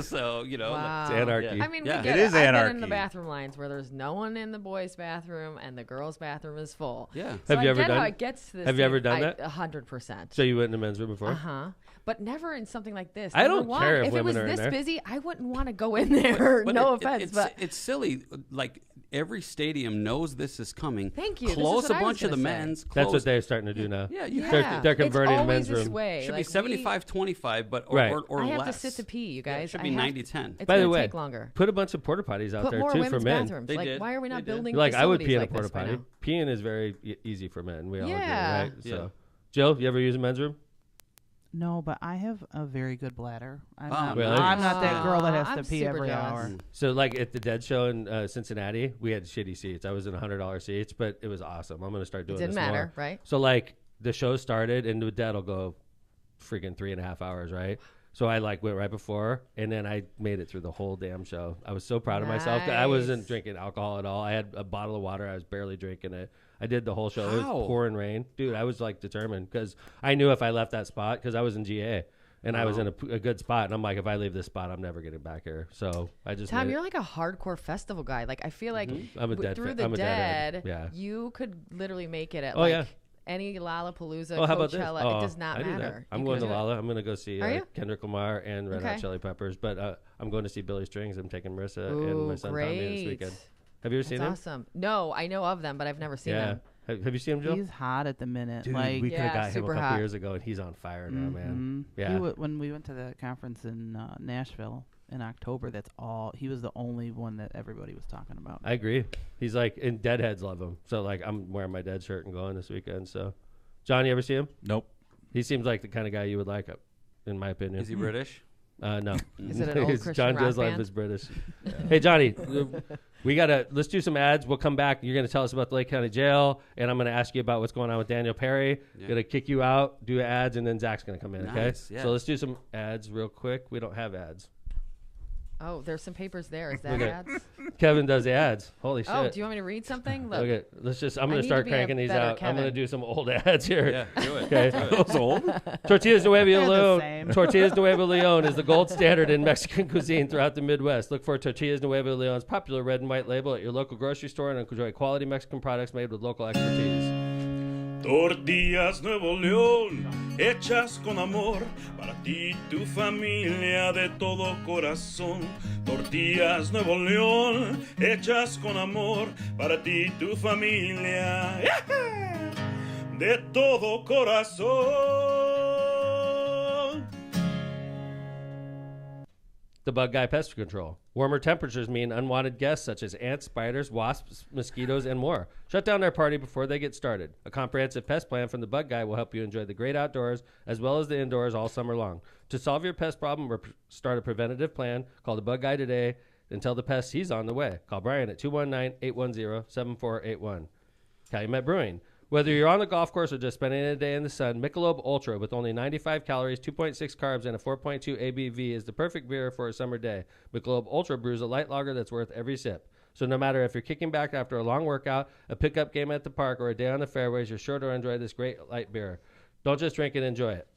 So, you know. Wow. It's anarchy. Yeah. I mean, Yeah. we get It is I've been in anarchy. the bathroom lines where there's no one in the boys' bathroom and the girls' bathroom is full. Yeah. So Have you I ever get how done- it gets to this. have you ever done that? 100%. So you went in the men's room before? But never in something like this. I Number don't one, care if if it women was are in this there. busy, I wouldn't want to go in there. But No it- offense, it's, but it's silly. Like every stadium knows this is coming. Thank you. This is Close what a I was bunch of the gonna say. men's. That's what close- they're starting to do now. Yeah, you yeah, have they're converting it's men's always this room. way. should Like, be 75-25, but or, Right. or I have less. to sit to pee, you Yeah, guys. it should I be have- 90-10. It's By the gonna way, take longer. put a bunch of porta potties out Put there more too women's for men. bathrooms. They Like, did. why are we not They did. building Like I would facilities pee in a like porta this by potty. now? Peeing is very easy for men. We all agree, Yeah. right? Yeah. So, Jill, you ever use a men's room? No, but I have a very good bladder. I'm, Oh, not, really? I'm not that girl that has I'm to pee super every jealous. hour. So, like at the Dead Show in Cincinnati, we had shitty seats. I was in $100 seats, but it was awesome. I'm gonna start It doing didn't this matter, more. right? So, like the show started, and the Dead will go freaking 3.5 hours, right? So I like went right before, and then I made it through the whole damn show. I was so proud of myself. I wasn't Nice. drinking alcohol at all. I had a bottle of water. I was barely drinking it. I did the whole show. It How? was pouring rain, dude. I was like determined because I knew if I left that spot, because I was in GA. And I was in a good spot, and I'm like, if I leave this spot, I'm never getting back here. So I just Tom, made it. you're like a hardcore festival guy. Like I feel like I'm a dead through fa- the I'm a dead, deadhead. Yeah. you could literally make it at Oh, like yeah. any Lollapalooza, Oh, how about this? Coachella. Oh, It does not I do that. matter. I'm You going can to do it. Lala. I'm going to go see Are you? Kendrick Lamar and Red Hot Okay. Chili Peppers. But I'm going to see Billy Strings. I'm taking Marissa and Ooh, my son Tommy this great. weekend. Have you ever That's seen him? awesome. No, I know of them, but I've never seen Yeah. them. Have you seen him, Jill? He's hot at the minute. Dude, like, we could have Yeah, got him a super couple hot. years ago, and he's on fire now, man. He Yeah. when we went to the conference in Nashville in October, that's all. He was the only one that everybody was talking about. I agree. He's like, and Deadheads love him. So, like, I'm wearing my Dead shirt and going this weekend. So, John, you ever see him? Nope. He seems like the kind of guy you would like, in my opinion. Is he British? No. Is it an old Christian John rock Jill's life band? is British. Hey, Johnny, let's do some ads. We'll come back. You're going to tell us about the Lake County Jail, and I'm going to ask you about what's going on with Daniel Perry. Yeah. Going to kick you out, do ads, and then Zach's going to come in, okay? Nice, yeah. So let's do some ads real quick. We don't have ads. Oh, there's some papers there. Is that Okay. ads? Kevin does the ads. Holy shit. Oh, do you want me to read something? Look. Okay, I'm going I to need start to be a cranking these better out. I'm going to Kevin. do some old ads here. Yeah, do it. Okay. Those old? Tortillas Nuevo They're the Leon. same. Tortillas Nuevo Leon is the gold standard in Mexican cuisine throughout the Midwest. Look for Tortillas Nuevo Leon's popular red and white label at your local grocery store and enjoy quality Mexican products made with local expertise. Tortillas Nuevo León, hechas con amor, para ti y tu familia de todo corazón. Tortillas Nuevo León, hechas con amor, para ti y tu familia de todo corazón. The Bug Guy Pest Control. Warmer temperatures mean unwanted guests such as ants, spiders, wasps, mosquitoes, and more. Shut down their party before they get started. A comprehensive pest plan from the Bug Guy will help you enjoy the great outdoors as well as the indoors all summer long. To solve your pest problem or start a preventative plan, call the Bug Guy today and tell the pests he's on the way. Call Brian at 219-810-7481. Calumet Brewing. Whether you're on the golf course or just spending a day in the sun, Michelob Ultra with only 95 calories, 2.6 carbs, and a 4.2 ABV is the perfect beer for a summer day. Michelob Ultra brews a light lager that's worth every sip. So no matter if you're kicking back after a long workout, a pickup game at the park, or a day on the fairways, you're sure to enjoy this great light beer. Don't just drink it, enjoy it.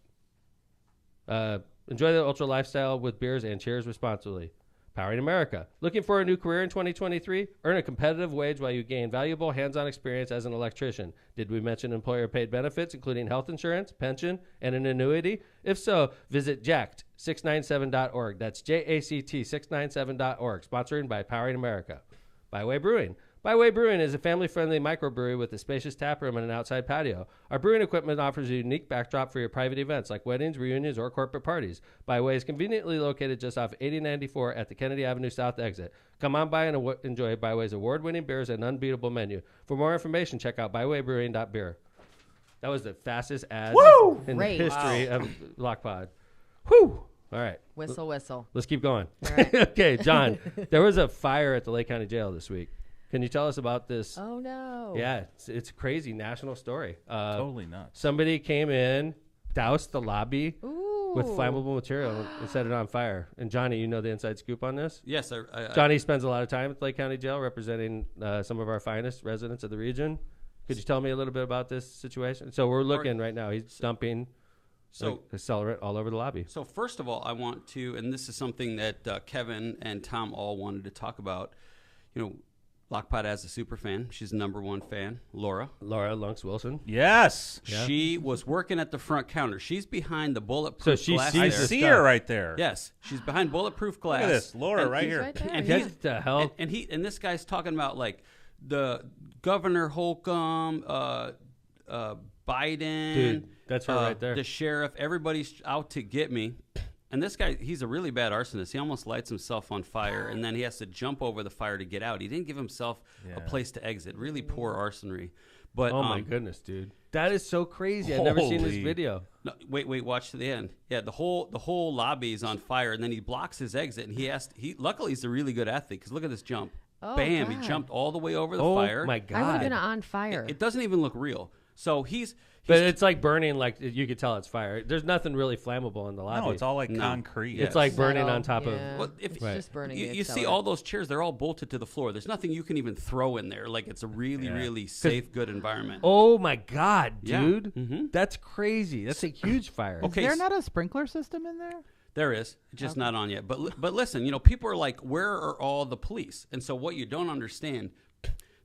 Enjoy the Ultra lifestyle with beers and cheers responsibly. Powering America. Looking for a new career in 2023? Earn a competitive wage while you gain valuable hands-on experience as an electrician. Did we mention employer-paid benefits, including health insurance, pension, and an annuity? If so, visit JACT697.org. That's JACT697.org. Sponsored by Powering America. Byway Brewing. Byway Brewing is a family-friendly microbrewery with a spacious tap room and an outside patio. Our brewing equipment offers a unique backdrop for your private events like weddings, reunions, or corporate parties. Byway is conveniently located just off 8094 at the Kennedy Avenue South exit. Come on by and enjoy Byway's award-winning beers and unbeatable menu. For more information, check out bywaybrewing.beer. That was the fastest ad in Great. the history of Lockpod. Whew! All right. Whistle, whistle. Let's keep going. All right. Okay, John, there was a fire at the Lake County Jail this week. Can you tell us about this? Oh, no. Yeah, it's a crazy national story. Totally nuts. Somebody came in, doused the lobby Ooh. with flammable material and set it on fire. And Johnny, you know the inside scoop on this? Yes, Johnny spends a lot of time at Lake County Jail representing some of our finest residents of the region. Could you tell me a little bit about this situation? So we're looking right now. He's dumping So accelerant all over the lobby. So first of all, I want to, and this is something that Kevin and Tom all wanted to talk about. Lockpot has a super fan. She's the #1 fan, Laura Lunks Wilson. Yes. Yeah. She was working at the front counter. She's behind the bulletproof So she glass. sees I there. the see stuff. her right there. Yes, she's behind bulletproof glass. Look at this, Laura, And right he's here. right there. And Yeah. he's the hell? and this guy's talking about like the Governor Holcomb, Biden, Dude, that's her right there. the sheriff. Everybody's out to get me. And this guy, he's a really bad arsonist. He almost lights himself on fire, and then he has to jump over the fire to get out. He didn't give himself a place to exit. Really poor arsonry. But Oh my goodness, dude, that is so crazy. I've never seen this Holy. video. No, wait, watch to the end. Yeah, the whole lobby is on fire, and then he blocks his exit. And luckily he's a really good athlete because look at this jump. Oh, Bam! God. He jumped all the way over the Oh fire. my I would god! have been on fire. It doesn't even look real. So he's But it's like burning, like you could tell it's fire. There's nothing really flammable in the lobby. No, it's all like No. concrete. It's like burning Metal, on top of. yeah. Well, if It's Right. just burning. you, the you see accelerant. all those chairs, they're all bolted to the floor. There's nothing you can even throw in there. Like it's a really, really safe, good environment. Oh my god, Yeah. dude, Mhm. that's crazy. That's a huge fire. Okay. Is there not a sprinkler system in there? There is, just not on yet. But listen, people are like, where are all the police? And so what you don't understand,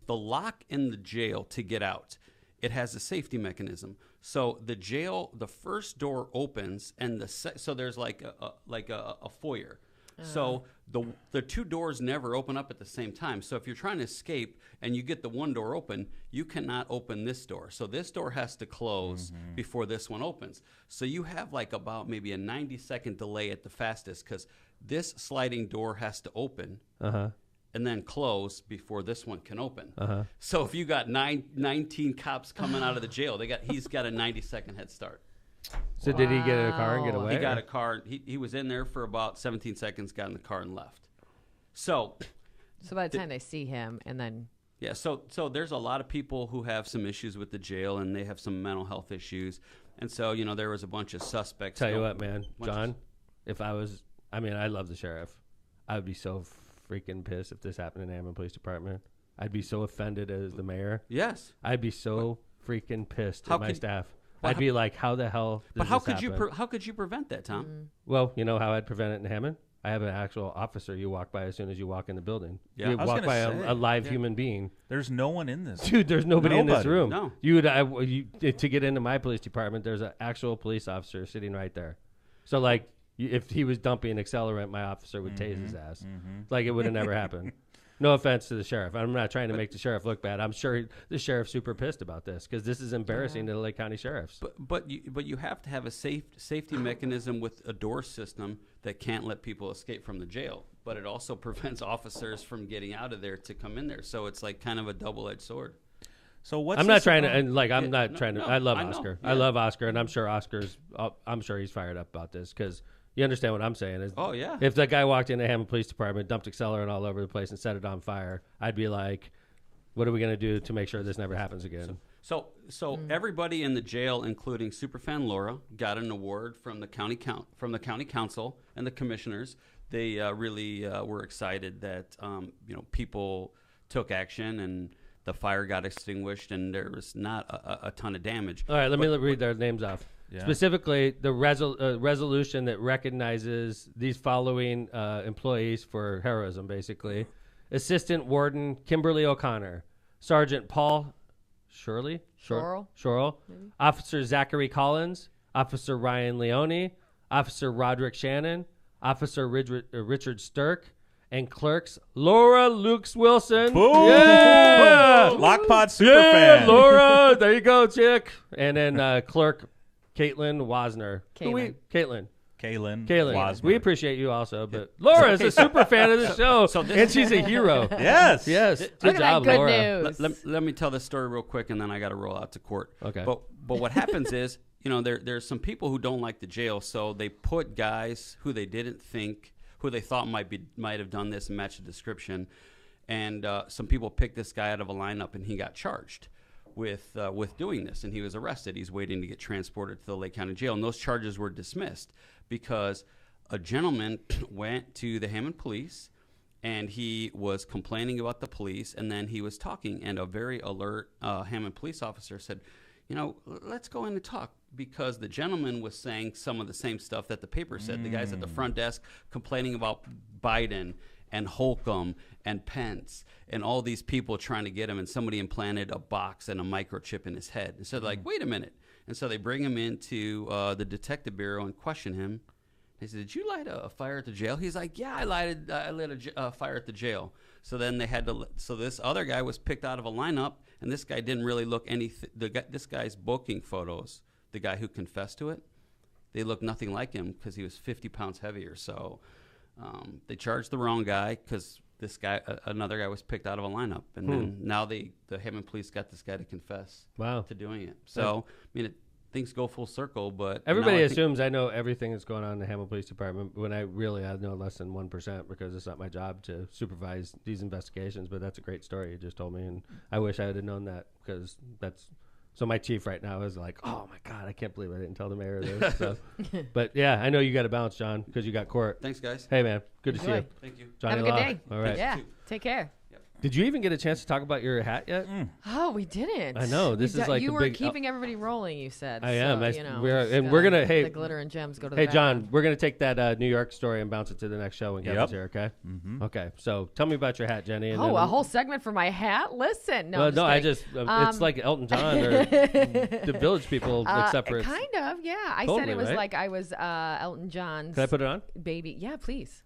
the lock in the jail to get out, it has a safety mechanism. So the jail, the first door opens, and so there's like a foyer. So the two doors never open up at the same time. So if you're trying to escape and you get the one door open, you cannot open this door. So this door has to close before this one opens. So you have like about maybe a 90-second delay at the fastest because this sliding door has to open and then close before this one can open. So if you got 19 cops coming out of the jail, he's got a 90-second head start. So did he get in a car and get Wow. away? He got a car. He was in there for about 17 seconds, got in the car and left. So, So by the time they see him, and then yeah, so there's a lot of people who have some issues with the jail, and they have some mental health issues. And so, there was a bunch of suspects. Tell you what, man, bunch of- John, if I love the sheriff. I would be so freaking pissed if this happened in Hammond Police Department. I'd be so offended as the mayor. Yes. I'd be so freaking pissed How at my could- staff. Well, I'd be like, how the hell did But how this could you happen? how could you prevent that, Tom? Well, you know how I'd prevent it in Hammond? I have an actual officer you walk by as soon as you walk in the building. Yeah. You I was walk gonna by say, a live human being. There's no one in this. Dude, there's nobody in this Nobody. room. No. To get into my police department, there's an actual police officer sitting right there. So, like, if he was dumping accelerant, my officer would tase his ass. Like, it would have never happened. No offense to the sheriff. I'm not trying to make the sheriff look bad. I'm sure the sheriff's super pissed about this because this is embarrassing to the Lake County sheriffs. But you have to have a safety mechanism with a door system that can't let people escape from the jail. But it also prevents officers from getting out of there to come in there. So it's like kind of a double-edged sword. So what's I'm not this trying to, about? and like, I'm Yeah, not no, trying to. no, I love I know, Oscar. yeah. I love Oscar, and I'm sure I'm sure he's fired up about this because you understand what I'm saying. Is Oh, yeah. If that guy walked into Hammond Police Department, dumped accelerant all over the place, and set it on fire, I'd be like, what are we going to do to make sure this never happens again? So everybody in the jail, including Superfan Laura, got an award from the county council and the commissioners. They really were excited that people took action and the fire got extinguished and there was not a ton of damage. All right, let me read their names off. Yeah. Specifically, the resolution that recognizes these following employees for heroism, basically. Assistant Warden Kimberly O'Connor. Sergeant Paul Shorrell. Officer Zachary Collins. Officer Ryan Leone. Officer Roderick Shannon. Officer Richard Stirk. And clerks Laura Lukes Wilson. Boom! Yeah! Lockpot super Yeah, fan. Laura. There you go, chick. And then clerk Caitlin Wasner. Caitlin. Kaylin. Caitlin. We appreciate you also, but Laura is a super fan of the show, and she's a hero. Yes. Yes. Look Good at job, that good Laura. news. Let me tell this story real quick, and then I got to roll out to court. Okay. But what happens is, there's some people who don't like the jail, so they put guys who they thought might have done this and matched the description, and some people picked this guy out of a lineup, and he got charged with doing this, and he was arrested. He's waiting to get transported to the Lake County Jail, and those charges were dismissed because a gentleman went to the Hammond Police, and he was complaining about the police, and then he was talking, and a very alert Hammond police officer said, let's go in and talk. because the gentleman was saying some of the same stuff that the paper said. The guys at the front desk complaining about Biden and Holcomb and Pence and all these people trying to get him, and somebody implanted a box and a microchip in his head. And so they're like, wait a minute. And so they bring him into the detective bureau and question him. They said, did you light a fire at the jail? He's like, yeah, I lit a fire at the jail. So then they had to. So this other guy was picked out of a lineup, and this guy didn't really look anything. This guy's booking photos, the guy who confessed to it, they looked nothing like him because he was 50 pounds heavier. So they charged the wrong guy because this guy, another guy, was picked out of a lineup, and then now the Hammond police got this guy to confess to doing it. So I mean, things go full circle, but everybody assumes I know everything that's going on in the Hammond Police Department when I know less than 1% because it's not my job to supervise these investigations. But that's a great story you just told me, and I wish I would have known that because that's. So my chief right now is like, oh my God, I can't believe I didn't tell the mayor this. So. But yeah, I know you got to bounce, John, because you got court. Thanks, guys. Hey man, good to see you. Thank you. Johnny Have a good Law. day. All right. Yeah. Take care. Did you even get a chance to talk about your hat yet? Oh, we didn't. I know, this is like you the were big- keeping everybody rolling. You said I am. So, you know, We're gonna. Hey, the glitter and gems go to. Hey, the John, background. we're gonna take that New York story and bounce it to the next show when Kevin's here. Okay. Mm-hmm. Okay. So tell me about your hat, Jenny. And Oh, then, a whole segment for my hat. Listen, no. Well, I'm no, I just just kidding. it's like Elton John or the Village People, except for it's. kind of. Yeah, I said Totally, it was right? like I was Elton John's. Can I put it on? Baby? Yeah, please.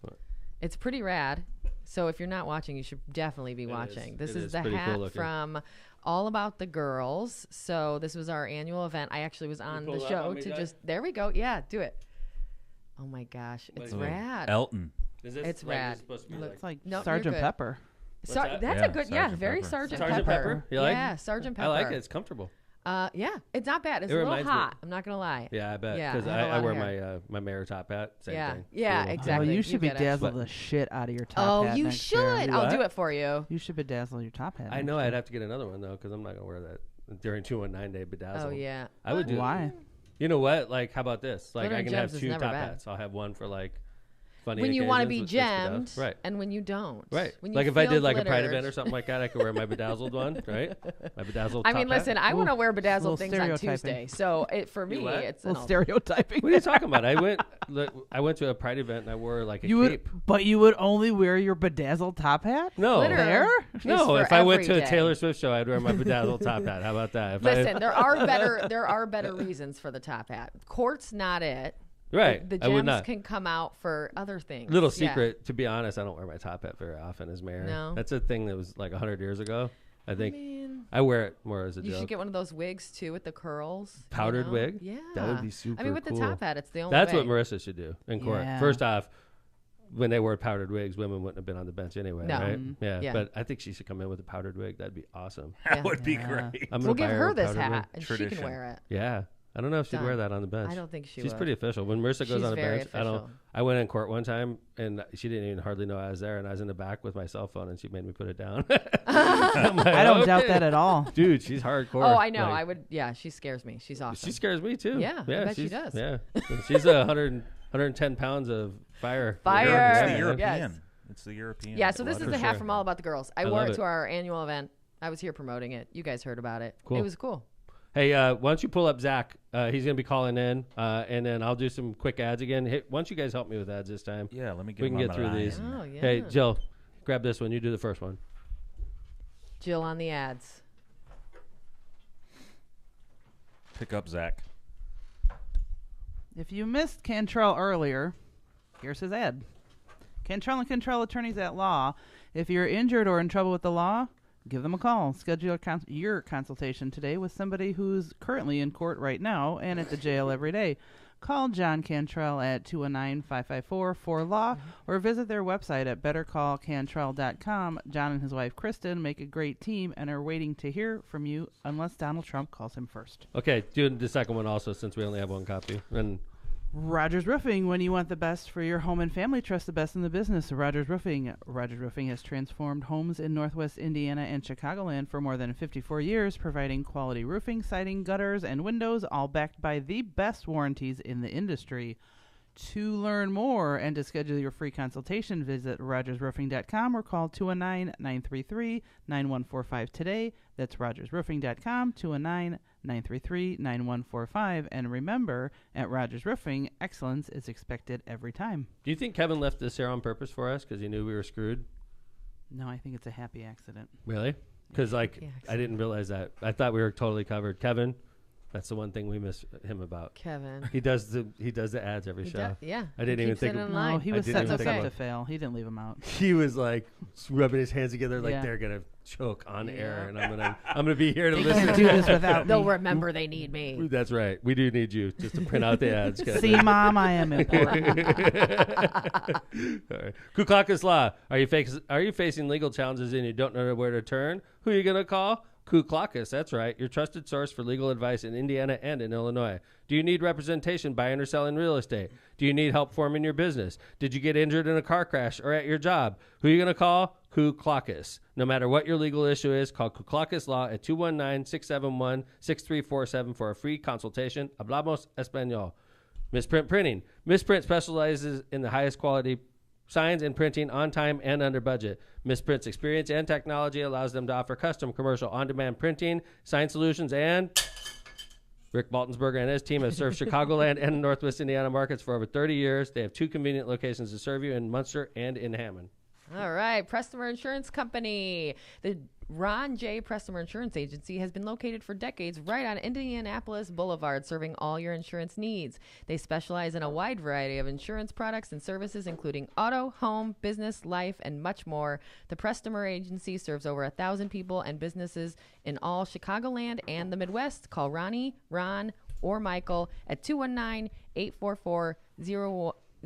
It's pretty rad. So if you're not watching, you should definitely be watching. This is the pretty hat cool from All About the Girls. So this was our annual event. I actually was on pull the it up show on me, to Jack? just. There we go. Yeah, do it. Oh my gosh, it's rad. Elton. Is this It's like, rad. supposed to be It's like No, you're Sergeant good. Pepper. So, that? that's Yeah, a good, Sergeant very Pepper. Sergeant Sergeant Pepper? You like? Yeah, Sergeant Pepper. I like it. It's comfortable. Yeah, it's not bad. It's It a little reminds me- hot. I'm not gonna lie. Yeah, I bet. Yeah, Because I have a I lot wear of hair. my mayor top hat. Same Yeah, thing. yeah, Cool. exactly. Oh, you You should get it. bedazzle the shit out of your top Oh, hat you next should. year. I'll do what? it for you. You should bedazzle your top hat. I next know year. I'd have to get another one though because I'm not gonna wear that during 219 day bedazzle. Oh yeah. I would do. Why? You know what? Like, how about this? Like, Glitter I and can have gems is two never top bad. hats. I'll have one for like funny When you want to occasions be with this bedazzled. gemmed, right? and when you don't. Right. When you Like if I feel did like a pride glittered. event or something like that, I could wear my bedazzled one, right? My bedazzled. I top mean, hat. listen, I want to wear little bedazzled things on stereotyping. Tuesday, so for me, what? it's A an little stereotyping. What are you talking about? I went to a pride event and I wore like a You cape. but you would only wear your bedazzled top hat? No, Glitter There? is no. for If I went every to a day. Taylor Swift show, I'd wear my bedazzled top hat. How about that? If Listen, there are better reasons for the top hat. Court's not it. right? The I would gems not. can come out for other things. Little Yeah. secret, to be honest, I don't wear my top hat very often as mayor. No. That's a thing that was like 100 years ago. I think mean, I wear it more as a you joke. should get one of those wigs too with the curls. you Powdered know? wig? Yeah. That would be super I mean, with cool. the top hat, it's the only That's way. what Marissa should do in court. Yeah. First off, when they wore powdered wigs, women wouldn't have been on the bench anyway, No. right? Yeah. Yeah. But I think she should come in with a powdered wig. That'd be awesome. That Yeah. would be Yeah. great. I'm We'll gonna buy give her a this powdered wig. hat, and she Tradition. can wear it. Yeah. I don't know if she'd Done. wear that on the bench. I don't think she She's would. pretty official. When Marissa goes She's on a very bench, official. I went in court one time and she didn't even hardly know I was there, and I was in the back with my cell phone, and she made me put it down. I'm like, I don't doubt "Okay." that at all. Dude, she's hardcore. Oh, I know. Like, I would. Yeah, she scares me. She's awesome. She scares me too. Yeah, I bet she she's- does. Yeah, she's 110 pounds of fire. Fire. It's Yeah. the European. Yes. It's the European. Yeah, so this is For the hat sure. from All About the Girls. I I wore love it it. to our annual event. I was here promoting it. You guys heard about it. Cool. It was cool. Hey, why don't you pull up Zach? He's gonna be calling in, and then I'll do some quick ads again. Hey, why don't you guys help me with ads this time? Yeah, let me get We can him get on through the these. line. Oh, yeah. Hey, Jill, grab this one. You do the first one. Jill on the ads. Pick up Zach. If you missed Cantrell earlier, here's his ad. Cantrell and Cantrell Attorneys at Law. If you're injured or in trouble with the law, give them a call. Schedule your consultation today with somebody who's currently in court right now and at the jail every day. Call John Cantrell at 219-554-4LAW or visit their website at bettercallcantrell.com. John and his wife Kristen make a great team and are waiting to hear from you unless Donald Trump calls him first. Okay, do the second one also since we only have one copy. And Rogers Roofing. When you want the best for your home and family, trust the best in the business. Rogers Roofing. Rogers Roofing has transformed homes in Northwest Indiana and Chicagoland for more than 54 years, providing quality roofing, siding, gutters, and windows, all backed by the best warranties in the industry. To learn more and to schedule your free consultation, visit rogersroofing.com or call 219-933-9145 today. That's rogersroofing.com, 219-933-9145. And remember, at Rogers Roofing, excellence is expected every time. Do you think Kevin left this here on purpose for us because he knew we were screwed? No, I think it's a happy accident. Really? Because I didn't realize that. I thought we were totally covered. Kevin, that's the one thing we miss him about. Kevin. He does the ads every show. Yeah. I didn't even think. No, he was I setting didn't us even up think to fail. He didn't leave him out. He was like rubbing his hands together like Yeah. they're gonna choke on air, and I'm gonna be here to They listen. can't do this without They'll me. remember they need me. That's right. We do need you just to print out the ads. Kevin. See, Mom, I am important. All right. Kuklakis Law. Are you facing legal challenges and you don't know where to turn? Who are you gonna call? Kuklakis, that's right, your trusted source for legal advice in Indiana and in Illinois. Do you need representation buying or selling real estate? Do you need help forming your business? Did you get injured in a car crash or at your job? Who are you going to call? Kuklakis. No matter what your legal issue is, call Kuklakis Law at 219-671-6347 for a free consultation. Hablamos Español. Misprint Printing. Misprint specializes in the highest quality signs and printing on time and under budget. Misprint's experience and technology allows them to offer custom, commercial, on-demand printing, sign solutions, and Rick Baltonsberger and his team have served Chicagoland and Northwest Indiana markets for over 30 years. They have 2 convenient locations to serve you in Munster and in Hammond. All right, Prestmer Insurance Company. The Ron J. Prestmer Insurance Agency has been located for decades right on Indianapolis Boulevard, serving all your insurance needs. They specialize in a wide variety of insurance products and services, including auto, home, business, life, and much more. The Prestmer Agency serves over 1,000 people and businesses in all Chicagoland and the Midwest. Call Ronnie, Ron, or Michael at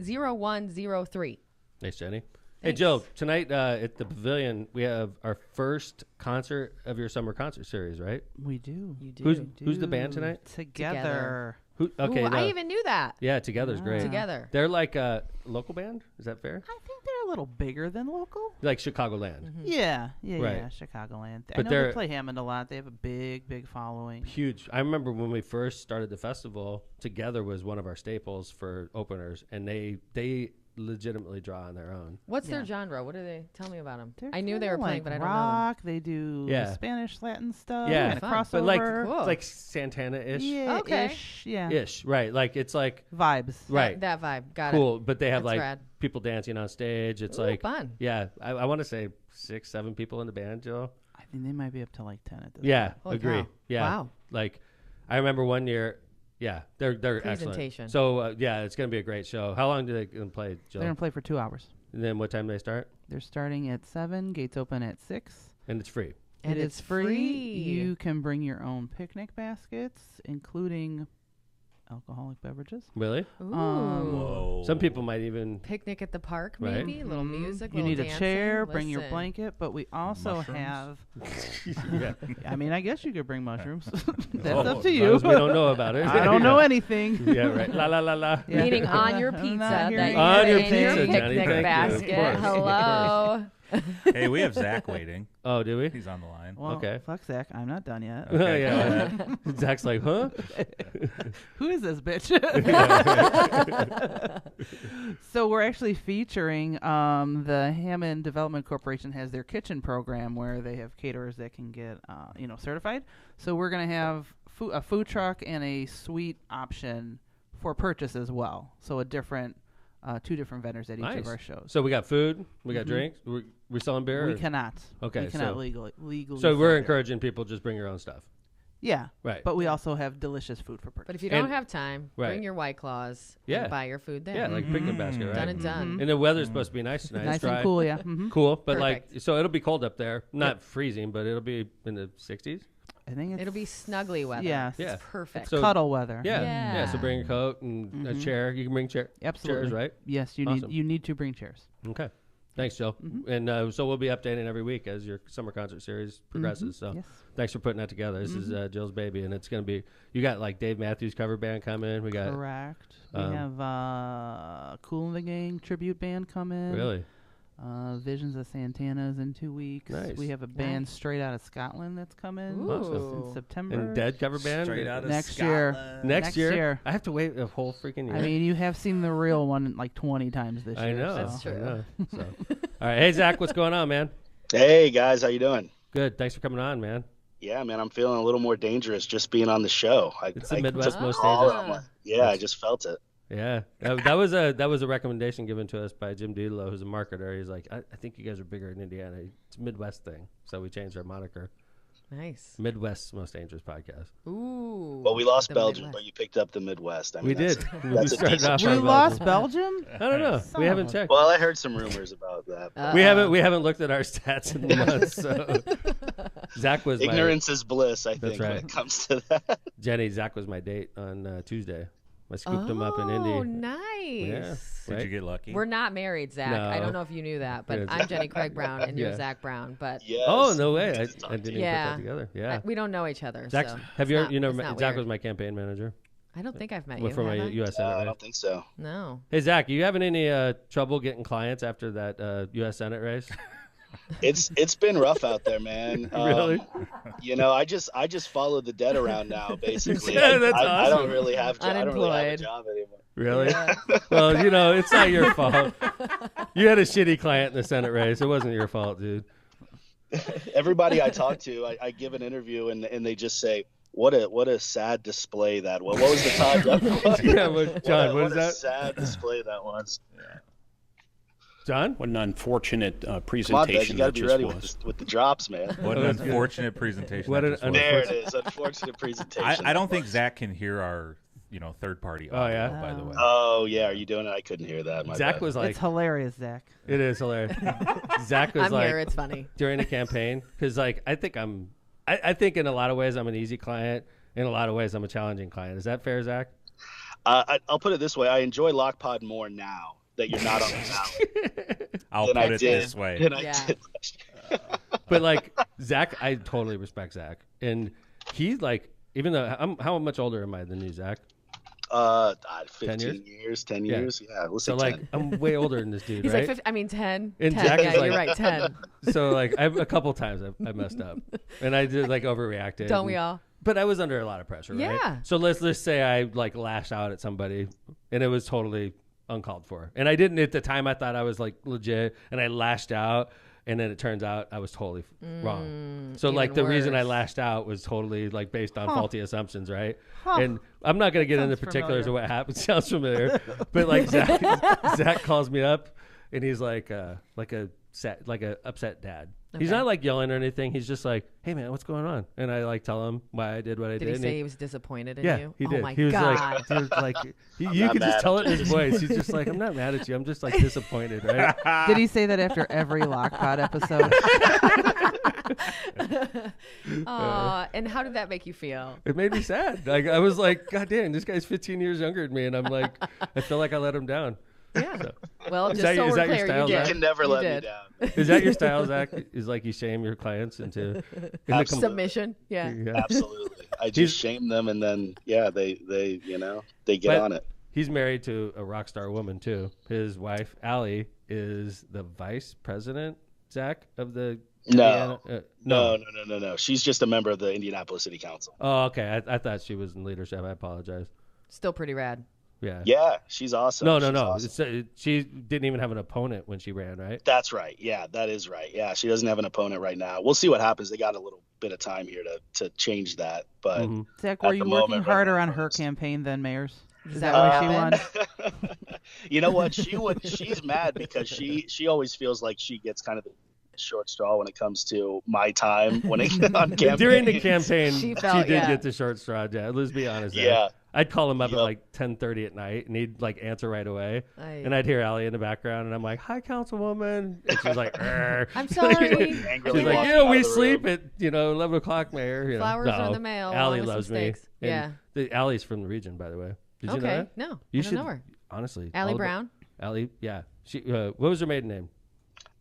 219-844-0103. Thanks, Jenny. Hey, Jill, tonight at the Pavilion, we have our first concert of your summer concert series, right? We do. You do. Who's the band tonight? Together. Who? Okay, Ooh, no. I even knew that. Yeah, Together's great. Together. They're like a local band. Is that fair? I think they're a little bigger than local. Like Chicagoland. Mm-hmm. Yeah, Right. Chicagoland. I But know they're- they play Hammond a lot. They have a big following. Huge. I remember when we first started the festival, Together was one of our staples for openers, and they legitimately draw on their own. What's Yeah. their genre? What do they tell me about them? They're I knew they were kinda playing, like but I don't know rock. They do Yeah. Spanish, Latin stuff. Yeah. and a Fun. crossover. But like, Cool. like Santana-ish. yeah, Okay. ish, yeah, Ish, right. Like, it's like, vibes. them. right. That vibe. Got Cool. But they have That's like rad. people dancing on stage. It's Ooh, like, fun. yeah, I want to say 6, 7 people in the band, Jill. I think they might be up to like 10 at this. Yeah, Holy agree. cow. Yeah. Wow. Like, I remember one year, yeah, they're excellent. Presentation. So, yeah, it's going to be a great show. How long do they gonna play, Jill? They're gonna play for 2 hours. And then what time do they start? They're starting at 7. Gates open at 6. And it's free. And It it's is free. free. You can bring your own picnic baskets, including alcoholic beverages. Really? Ooh. Whoa. Some people might even. Picnic at the park, Right. maybe. A little music. You little need a dancing. chair, bring your Listen. blanket, but we also Mushrooms? have. Yeah. I mean, I guess you could bring mushrooms. That's Oh, up to As long you. as we don't know about it. I don't know anything. Yeah, right. La la la la. Yeah. Meaning on your I'm pizza not that hearing you On put your in pizza, your Johnny, picnic thank you. Of basket. course, of Hello. Hey, we have Zach waiting. Oh, do we? He's on the line. Well, Okay. fuck Zach. I'm not done yet. Okay, yeah. go ahead. Zach's like, huh? Who is this bitch? So we're actually featuring the Hammond Development Corporation has their kitchen program where they have caterers that can get certified. So we're gonna have a food truck and a suite option for purchase as well. So a different 2 different vendors at each Nice. of our shows. So we got food, we got Mhm. drinks. We selling beer. We or- cannot. Okay, We cannot so- legally. So sell we're beer. encouraging people just bring your own stuff. Yeah, Right. but we also have delicious food for purchase. But if you don't And- have time, Right. bring your White Claws Yeah. and buy your food there. Yeah, like picnic basket, right? Done and done. And the weather's supposed to be nice tonight. nice It's dry. and cool, yeah. Mm-hmm. Cool, but Perfect. like, so it'll be cold up there. Not freezing, but it'll be in the 60s. I think it's It'll be snuggly weather. Yes. Yeah. It's perfect. So- cuddle weather. Yeah. Yeah. So bring a coat and a Mhm. chair. You can bring Absolutely. chairs, right? Yes, you Awesome. need to bring chairs. Okay. Thanks, Jill. Mm-hmm. And so we'll be updating every week as your summer concert series progresses. So Yes. thanks for putting that together. This is Jill's baby, and it's going to be, you got like Dave Matthews cover band coming. We got, Correct. We um, have Cool in the Gang tribute band coming. really? Visions of Santana's in 2 weeks. Nice. We have a band Nice. straight out of Scotland that's coming Ooh. in September. And Dead cover band? Straight out of Next year. Scotland. Next year? year. I have to wait a whole freaking year. I mean, you have seen the real one like 20 times this I year. know. That's so. true. I know. So. All right. Hey, Zach, what's going on, man? Hey guys, how you doing? Good. Thanks for coming on, man. Yeah, man, I'm feeling a little more dangerous just being on the show. It's the I Midwest took the most call, dangerous. and I'm like, yeah, I just felt it. Yeah, that was a recommendation given to us by Jim Dudlow, who's a marketer. He's like, I think you guys are bigger in Indiana. It's a Midwest thing, so we changed our moniker. Nice. Midwest's most dangerous podcast. Ooh. Well, we lost the Belgium, Midwest. but you picked up the Midwest. I mean, We that's did. That's We a started decent off We our trade. lost Belgium? I don't know. Son We of haven't a- checked. Well, I heard some rumors about that. We haven't looked at our stats in months. So Zach was Ignorance is bliss, I That's think, when right. it comes to that. Jenny. Zach was my date on Tuesday. I scooped him up in Indy. Oh, nice. Yeah. Did Right? you get lucky? We're not married, Zach. I No. don't know if you knew that, but Yeah. I'm Jenny Craig Brown and you're Yeah. Zach Brown. But Yes. Oh no way! Good I to talk didn't to even you. put Yeah. that together. Yeah. we don't know each other. Zach's, so have it's you? not- You know, it's not Zach weird. was my campaign manager. I don't think I've met Well, you. for my have I? U.S. No, Senate I race. don't think so. No. Hey Zach, you having any trouble getting clients after that U.S. Senate race? It's been rough out there, man. Really? I just follow the dead around now, basically. Yeah, that's I don't awesome. really have I don't really have a Unemployed. job anymore. Really? Well, it's not your fault. You had a shitty client in the Senate race. It wasn't your fault, dude. Everybody I talk to, I give an interview and they just say, What a sad display that was. What was the time? Yeah, but John, what is a that? sad display that was. John? What an unfortunate Come on, Bez, presentation you got that to be just ready was. with the drops, man. What an That was good. unfortunate presentation. What that an just was. There it is. Unfortunate presentation. I don't think Zach can hear our, third party Oh, audio, yeah? by the way. Oh, yeah. Are you doing it? I couldn't hear that. My Zach bad. was like, It's hilarious, Zach. it is hilarious. Zach was I'm like, here. It's funny. during the campaign, because I think I think in a lot of ways I'm an easy client. In a lot of ways I'm a challenging client. Is that fair, Zach? I'll put it this way. I enjoy LockPod more now that you're not on the ballot I'll than put I it did. this way. Than I Yeah. did. But like Zach, I totally respect Zach, and he's like, even though how much older am I than you, Zach? 15 years, 10 Yeah. years. Yeah, let's So say like 10. I'm way older than this dude, He's right? like, 10. And 10. Jack Yeah, is you're like- right. 10. So like a couple times I messed up, and I did like overreacted. Don't we and- all? But I was under a lot of pressure, right? Yeah. So let's just say I like lashed out at somebody, and it was totally uncalled for. And I didn't at the time. I thought I was like legit, and I lashed out, and then it turns out I was totally wrong. So like the even reason I worse. lashed out was totally like based on faulty assumptions, right? Huh. And I'm not gonna get into Sounds particulars familiar. of what happened. Sounds familiar, but like Zach calls me up, and he's like a upset dad. He's Okay. not like yelling or anything. He's just like, "Hey man, what's going on?" And I like tell him why I did what I did. Did he and say he was disappointed in yeah, you? he did. Oh my he was God. like you not could just mad, tell I'm it in just his voice. He's just like, I'm not mad at you. I'm just like disappointed, right? Did he say that after every LockPod episode? And how did that make you feel? It made me sad. Like I was like, God damn, this guy's 15 years younger than me, and I'm like, I feel like I let him down. Yeah. Well, Is just that- so is we're that your clear, style, you Zach? did. You can never You let did. me down. Is that your style, Zach? Is like you shame your clients into Absolutely. Submission. Yeah. yeah. Absolutely. I He's- just shame them, and then they get But- on it. He's married to a rock star woman too. His wife, Allie, is the vice president, Zach, of the No. Indiana- No. She's just a member of the Indianapolis City Council. Oh, okay. I thought she was in leadership. I apologize. Still pretty rad. Yeah. Yeah, she's awesome. No. She's awesome. She didn't even have an opponent when she ran, right? That's right. Yeah, that is right. Yeah, she doesn't have an opponent right now. We'll see what happens. They got a little bit of time here to change that. But Mhm. Zach, At were you the working moment, harder right on now, her it's- campaign than Mayor's? Is that what why she happened? won? you know what? She's mad because she always feels like she gets kind of the short straw when it comes to my time when it on campaign. During the campaign, She she felt- did yeah. get the short straw. Yeah, let's be honest. Zach. Yeah. I'd call him up at Yep. like 10:30 at night, and he'd like answer right away. Aye. And I'd hear Allie in the background, and I'm like, "Hi, Councilwoman," and she's like, "Arr." I'm sorry. Angrily She's like, walking "Yeah, out we of the sleep room. at 11 o'clock, Mayor." You know, Flowers are in no. the mail, Allie along with loves some me. steaks. And Yeah. the Allie's from the region, by the way. Did you know Okay. that? No. You I should don't know her. honestly. Allie all Brown? Allie, yeah. She. What was her maiden name?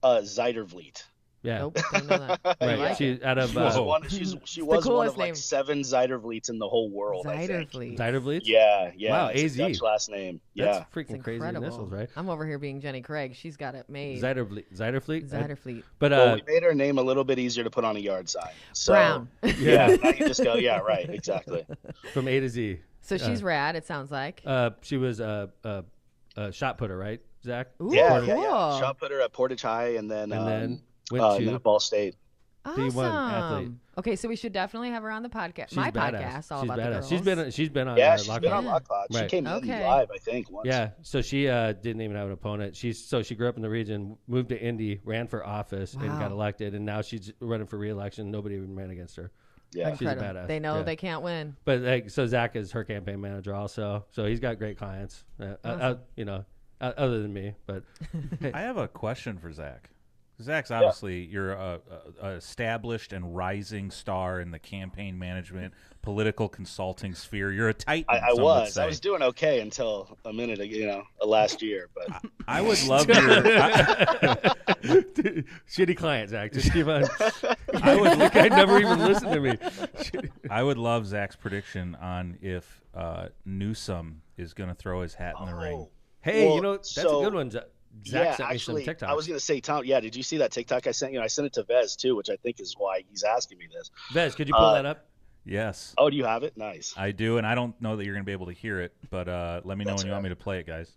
Zeidervliet. Yeah. Nope. Don't know that. I Right. like it. She out of She was Whoa. one. She was one coolest of like name. 7 Zeidervliets in the whole world. I think. Zeidervliet. Zeidervliet. Yeah. Wow, It's a AZ. Dutch last name. That's Yeah. freaking It's crazy incredible. initials, right? I'm over here being Jenny Craig. She's got it made. Zeidervliet. Zeiderfleet. But Well, we made her name a little bit easier to put on a yard sign. So, Brown. Yeah. Now you just go. Yeah. Right. Exactly. from A to Z. So she's rad, it sounds like. She was a shot putter, right, Zach? Ooh, Yeah. cool. Yeah. Shot putter at Portage High, and then And then went to Ball State. D1 athlete. Okay, so we should definitely have her on the podcast. She's My badass. podcast, all She's about badass. the girls. She's been on. Yeah, she's Lock been Clock. on Lock Clock. She Right. came in Okay. live, I think, once. Yeah, so she didn't even have an opponent. She grew up in the region, moved to Indy, ran for office, and got elected, and now she's running for re-election. Nobody even ran against her. Yeah, she's a badass. They know Yeah. they can't win. But so Zach is her campaign manager also, so he's got great clients. Other than me, but I have a question for Zach. Zach's obviously you're a established and rising star in the campaign management, political consulting sphere. You're a titan. I was doing okay until a minute ago, last year. But I would love your shitty client, Zach. Just keep on. I never even listened to me. I would love Zach's prediction on if Newsom is going to throw his hat in the ring. Hey, that's a good one. Zach sent me some TikToks. I was going to say, Tom, did you see that TikTok I sent you? I sent it to Vez, too, which I think is why he's asking me this. Vez, could you pull that up? Yes. Oh, do you have it? Nice. I do, and I don't know that you're going to be able to hear it, but let me know when you want me to play it, guys.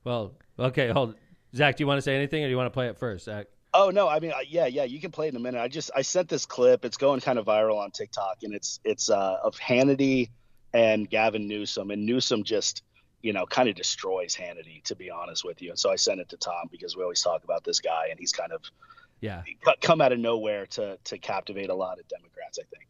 Well, okay, hold. Zach, do you want to say anything, or do you want to play it first, Zach? Oh, no, I mean, yeah, you can play it in a minute. I sent this clip. It's going kind of viral on TikTok, and it's of Hannity and Gavin Newsom, and Newsom just – kind of destroys Hannity, to be honest with you. And so I sent it to Tom because we always talk about this guy, and he's kind of come out of nowhere to captivate a lot of Democrats, I think.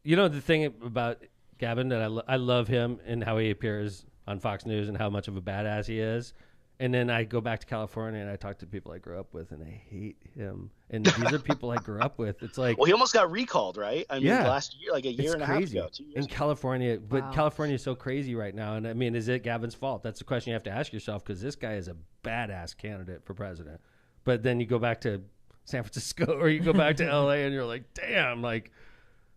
The thing about Gavin that I love him and how he appears on Fox News and how much of a badass he is. And then I go back to California and I talk to people I grew up with and I hate him. And these are people I grew up with. It's like, well, he almost got recalled, right? I mean, last year, like a year and a half ago, 2 years in ago. California. But California is so crazy right now. And I mean, is it Gavin's fault? That's the question you have to ask yourself, because this guy is a badass candidate for president. But then you go back to San Francisco or you go back to LA and you're like, damn, like.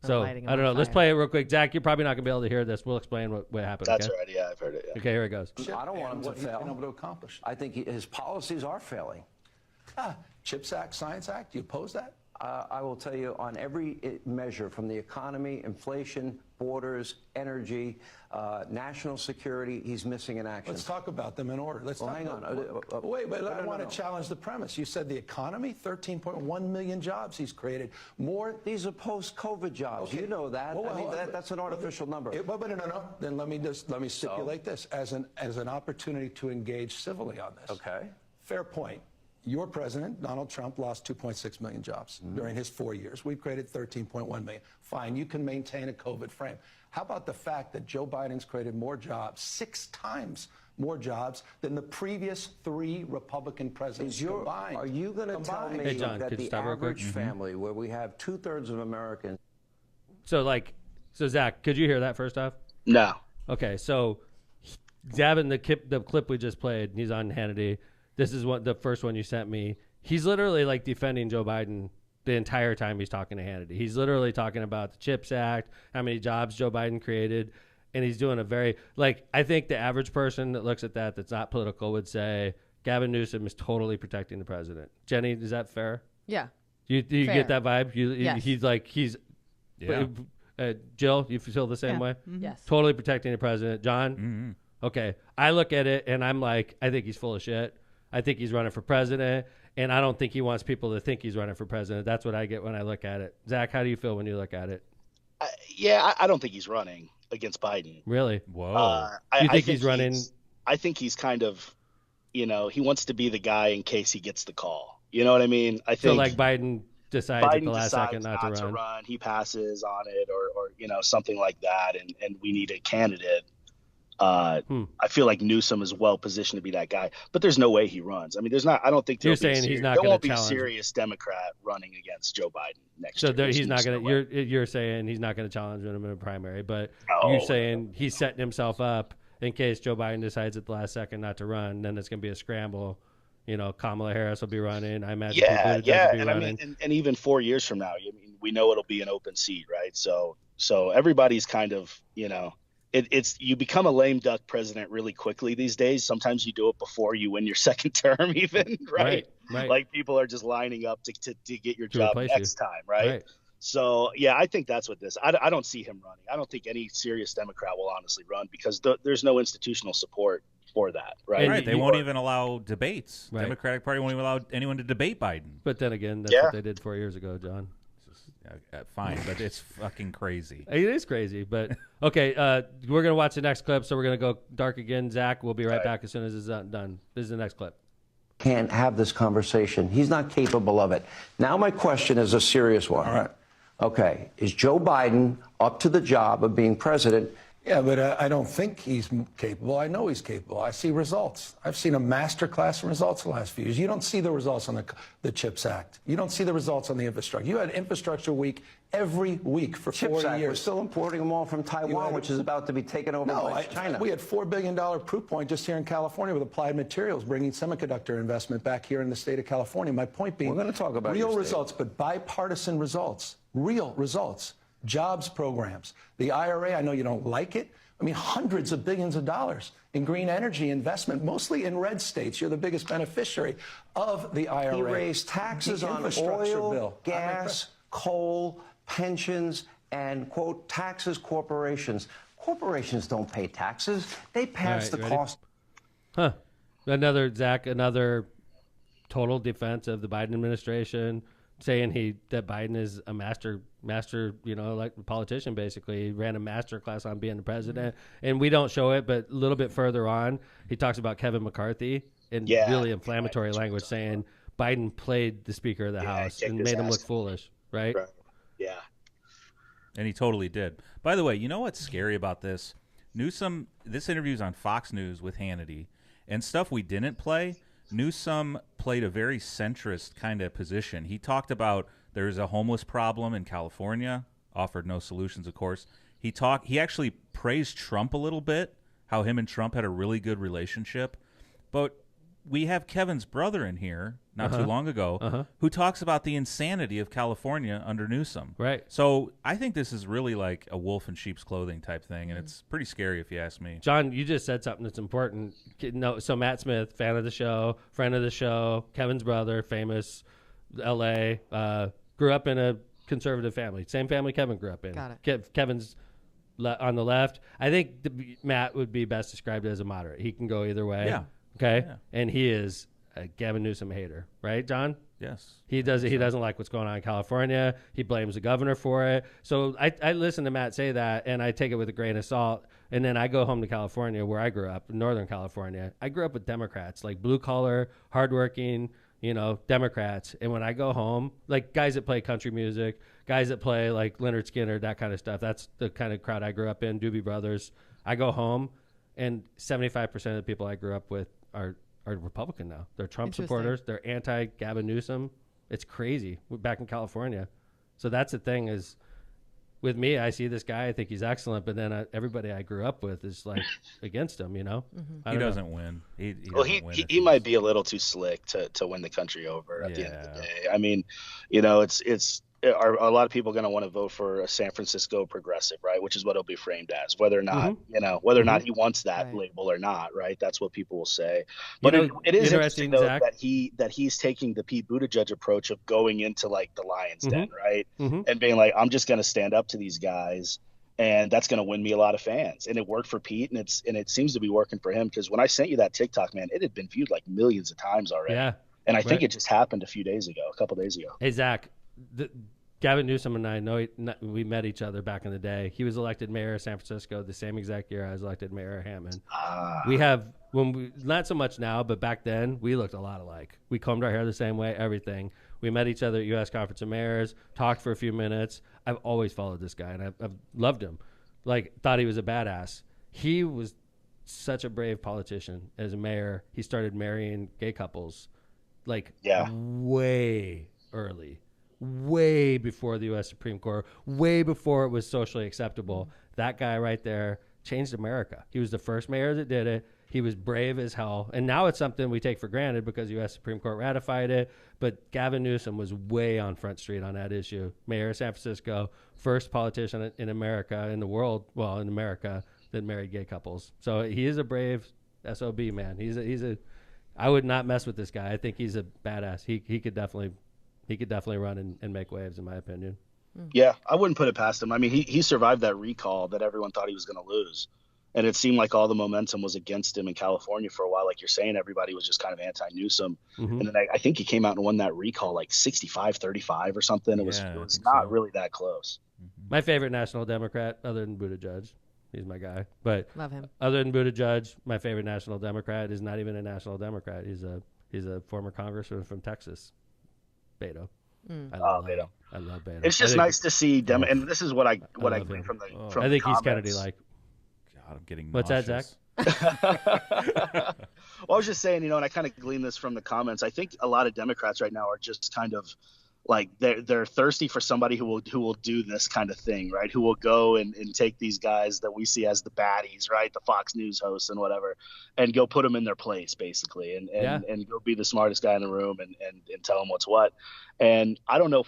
So I don't know. Let's play it real quick. Zach, you're probably not going to be able to hear this. We'll explain what happened. That's okay? right. Yeah, I've heard it. Yeah. Okay, here it goes. I don't want him to fail. Able to accomplish. I think his policies are failing. CHIPS Act, Science Act. Do you oppose that? I will tell you on every measure, from the economy, inflation, borders, energy, national security, he's missing in action. Let's talk about them in order. Hang on. Wait, but I want to challenge the premise. You said the economy, 13.1 million jobs he's created. More. These are post-COVID jobs. Okay. You know that. That's an artificial number. No. Then let me stipulate this as an opportunity to engage civilly on this. Okay. Fair point. Your president, Donald Trump, lost 2.6 million jobs during his 4 years. We've created 13.1 million. Fine, you can maintain a COVID frame. How about the fact that Joe Biden's created more jobs, 6 times more jobs than the previous 3 Republican presidents combined? Are you going to tell me that the average family, where we have 2/3 of Americans? So Zach, could you hear that first off? No. Okay, so Gavin, the clip we just played, he's on Hannity. This is the first one you sent me. He's literally like defending Joe Biden the entire time he's talking to Hannity. He's literally talking about the CHIPS Act, how many jobs Joe Biden created, and he's doing a very, I think the average person that looks at that's not political would say Gavin Newsom is totally protecting the president. Jenny, is that fair? Yeah. You get that vibe? Yes. Jill, you feel the same way? Mm-hmm. Yes. Totally protecting the president. John? Mm-hmm. Okay. I look at it and I'm like, I think he's full of shit. I think he's running for president, and I don't think he wants people to think he's running for president. That's what I get when I look at it. Zach, how do you feel when you look at it? I don't think he's running against Biden. Really? Whoa. You think he's running? I think he's kind of, he wants to be the guy in case he gets the call. You know what I mean? I think so. Biden decides at the last second not to run. He passes on it, or something like that, and we need a candidate. I feel like Newsom is well positioned to be that guy, but there's no way he runs. I mean, I don't think you're saying he's not going to challenge. There won't be a serious Democrat running against Joe Biden next year. So he's not going to. You're saying he's not going to challenge him in a primary, but you're saying he's setting himself up in case Joe Biden decides at the last second not to run. Then it's going to be a scramble. Kamala Harris will be running. I imagine. Will be and running. I mean, and even 4 years from now, we know it'll be an open seat, right? So everybody's kind of, It's you become a lame duck president really quickly these days. Sometimes you do it before you win your second term, even, right? Like people are just lining up to get your job next time, right? So I think that's what this. I don't see him running. I don't think any serious Democrat will honestly run because there's no institutional support for that, right? Right. They won't even allow debates. Right. Democratic Party won't even allow anyone to debate Biden. But then again, that's what they did 4 years ago, John. Fine, but it's fucking crazy. It is crazy, but okay. We're gonna watch the next clip, so we're gonna go dark again. Zach, we'll be right back as soon as it's done. This is the next clip. Can't have this conversation. He's not capable of it. Now my question is a serious one. All right. Okay, is Joe Biden up to the job of being president? Yeah, but I don't think he's capable. I know he's capable. I see results. I've seen a masterclass in results the last few years. You don't see the results on the CHIPS Act. You don't see the results on the infrastructure. You had Infrastructure Week every week for 4 CHIPS Act, years. we're still importing them all from Taiwan, which is about to be taken over by China. We had $4 billion proof point just here in California with Applied Materials, bringing semiconductor investment back here in the state of California. My point being, we're going to talk about real results, but bipartisan results, real results. Jobs programs. The IRA, I know you don't like it. I mean, hundreds of billions of dollars in green energy investment, mostly in red states. You're the biggest beneficiary of the IRA. He raised taxes on oil, gas, coal, pensions, and, quote, taxes corporations. Corporations don't pay taxes. They pass the cost. Huh. Another total defense of the Biden administration, saying that Biden is a master, like politician. Basically, he ran a master class on being the president, and we don't show it, but a little bit further on, he talks about Kevin McCarthy in really inflammatory language, saying Biden played the Speaker of the House and made him look foolish, right? Yeah, and he totally did. By the way, you know what's scary about this? Newsom. This interview's on Fox News with Hannity, and stuff we didn't play. Newsom played a very centrist kind of position. He talked about there's a homeless problem in California, offered no solutions, of course. He actually praised Trump a little bit, how him and Trump had a really good relationship. But we have Kevin's brother in here not too long ago who talks about the insanity of California under Newsom. Right. So I think this is really like a wolf in sheep's clothing type thing, and it's pretty scary if you ask me. John, you just said something that's important. So Matt Smith, fan of the show, friend of the show, Kevin's brother, famous L.A., grew up in a conservative family. Same family Kevin grew up in. Got it. Kevin's on the left. I think Matt would be best described as a moderate. He can go either way. Yeah. Okay. Yeah. And he is a Gavin Newsom hater, right, John? Yes. He doesn't like what's going on in California. He blames the governor for it. So I listen to Matt say that, and I take it with a grain of salt. And then I go home to California, where I grew up, in Northern California. I grew up with Democrats, like blue-collar, hardworking, Democrats. And when I go home, like guys that play country music, guys that play like Leonard Skinner, that kind of stuff, that's the kind of crowd I grew up in, Doobie Brothers. I go home, and 75% of the people I grew up with are Republican now. They're Trump supporters. They're anti-Gavin Newsom. It's crazy. We're back in California. So that's the thing is, with me, I see this guy, I think he's excellent, but then everybody I grew up with is like against him, He doesn't win. He might be a little too slick to win the country over at the end of the day. I mean, are a lot of people going to want to vote for a San Francisco progressive, right? Which is what it'll be framed as, whether or not, whether or not he wants that label or not, right? That's what people will say. But it is interesting though, Zach, that he's taking the Pete Buttigieg approach of going into like the lion's den, right? And being like, I'm just going to stand up to these guys, and that's going to win me a lot of fans. And it worked for Pete, and it seems to be working for him, because when I sent you that TikTok, man, it had been viewed like millions of times already. Yeah. And I think it just happened a couple days ago. Hey, Zach, Gavin Newsom and I we met each other back in the day. He was elected mayor of San Francisco the same exact year I was elected mayor of Hammond. We have, not so much now, but back then we looked a lot alike. We combed our hair the same way, everything. We met each other at U.S. Conference of Mayors, talked for a few minutes. I've always followed this guy, and I've loved him. Like, thought he was a badass. He was such a brave politician as a mayor. He started marrying gay couples, way early. Way before the U.S. Supreme Court, way before it was socially acceptable. That guy right there changed America. He was the first mayor that did it. He was brave as hell. And now it's something we take for granted because the U.S. Supreme Court ratified it. But Gavin Newsom was way on Front Street on that issue. Mayor of San Francisco, first politician in America, in the world, well, in America, that married gay couples. So he is a brave SOB, man. I would not mess with this guy. I think he's a badass. He could definitely run and make waves, in my opinion. Yeah, I wouldn't put it past him. I mean, he survived that recall that everyone thought he was going to lose. And it seemed like all the momentum was against him in California for a while. Like you're saying, everybody was just kind of anti-Newsom. And then I think he came out and won that recall like 65-35 or something. It was not really that close. My favorite national Democrat, other than Buttigieg, he's my guy. But love him. Other than Buttigieg, my favorite national Democrat is not even a national Democrat. He's a former congressman from Texas, Beto. I love Beto. It's just nice to see and this is what I gleaned from the from I think the he's comments. Kennedy-like. God, I'm getting What's nauseous. that, Zach? Well, I was just saying, and I kind of gleaned this from the comments. I think a lot of Democrats right now are just kind of like they're thirsty for somebody who will do this kind of thing, right? Who will go and take these guys that we see as the baddies, right? The Fox News hosts and whatever, and go put them in their place, basically, and go be the smartest guy in the room and tell them what's what. And I don't know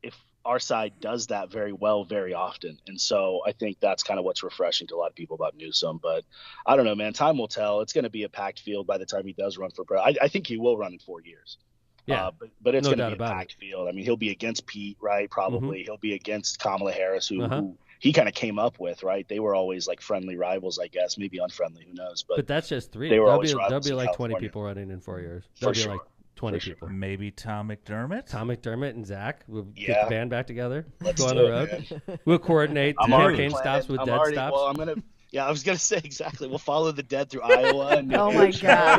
if our side does that very well very often. And so I think that's kind of what's refreshing to a lot of people about Newsom. But I don't know, man, time will tell. It's going to be a packed field by the time he does run for president. I think he will run in 4 years. Yeah, but it's no going to be a packed field. I mean, he'll be against Pete, right? Probably. He'll be against Kamala Harris, who he kind of came up with, right? They were always like friendly rivals, I guess, maybe unfriendly, who knows? But that's just 3. There'll be like 20 people running in 4 years. There'll be like 20 people. Maybe Tom McDermott And Zach. We'll get the band back together. Let's go on do the road. We'll coordinate campaign stops with dead stops. Well, I was going to say exactly. We'll follow the dead through Iowa. And oh, my God.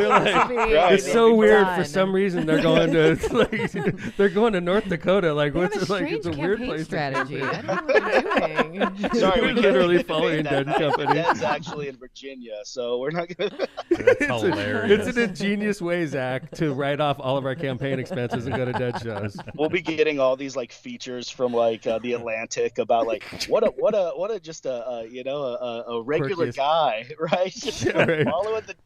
It's so weird. For some reason, they're going to they're going to North Dakota. Like, what's it like? It's a weird place. Strategy. I don't know what they're doing. Sorry, we're literally following Dead Company. Dead's actually in Virginia, so we're not going to. That's hilarious. It's an ingenious way, Zach, to write off all of our campaign expenses and go to Dead shows. We'll be getting all these like features from like the Atlantic about like what a just a regular guy, right? Right.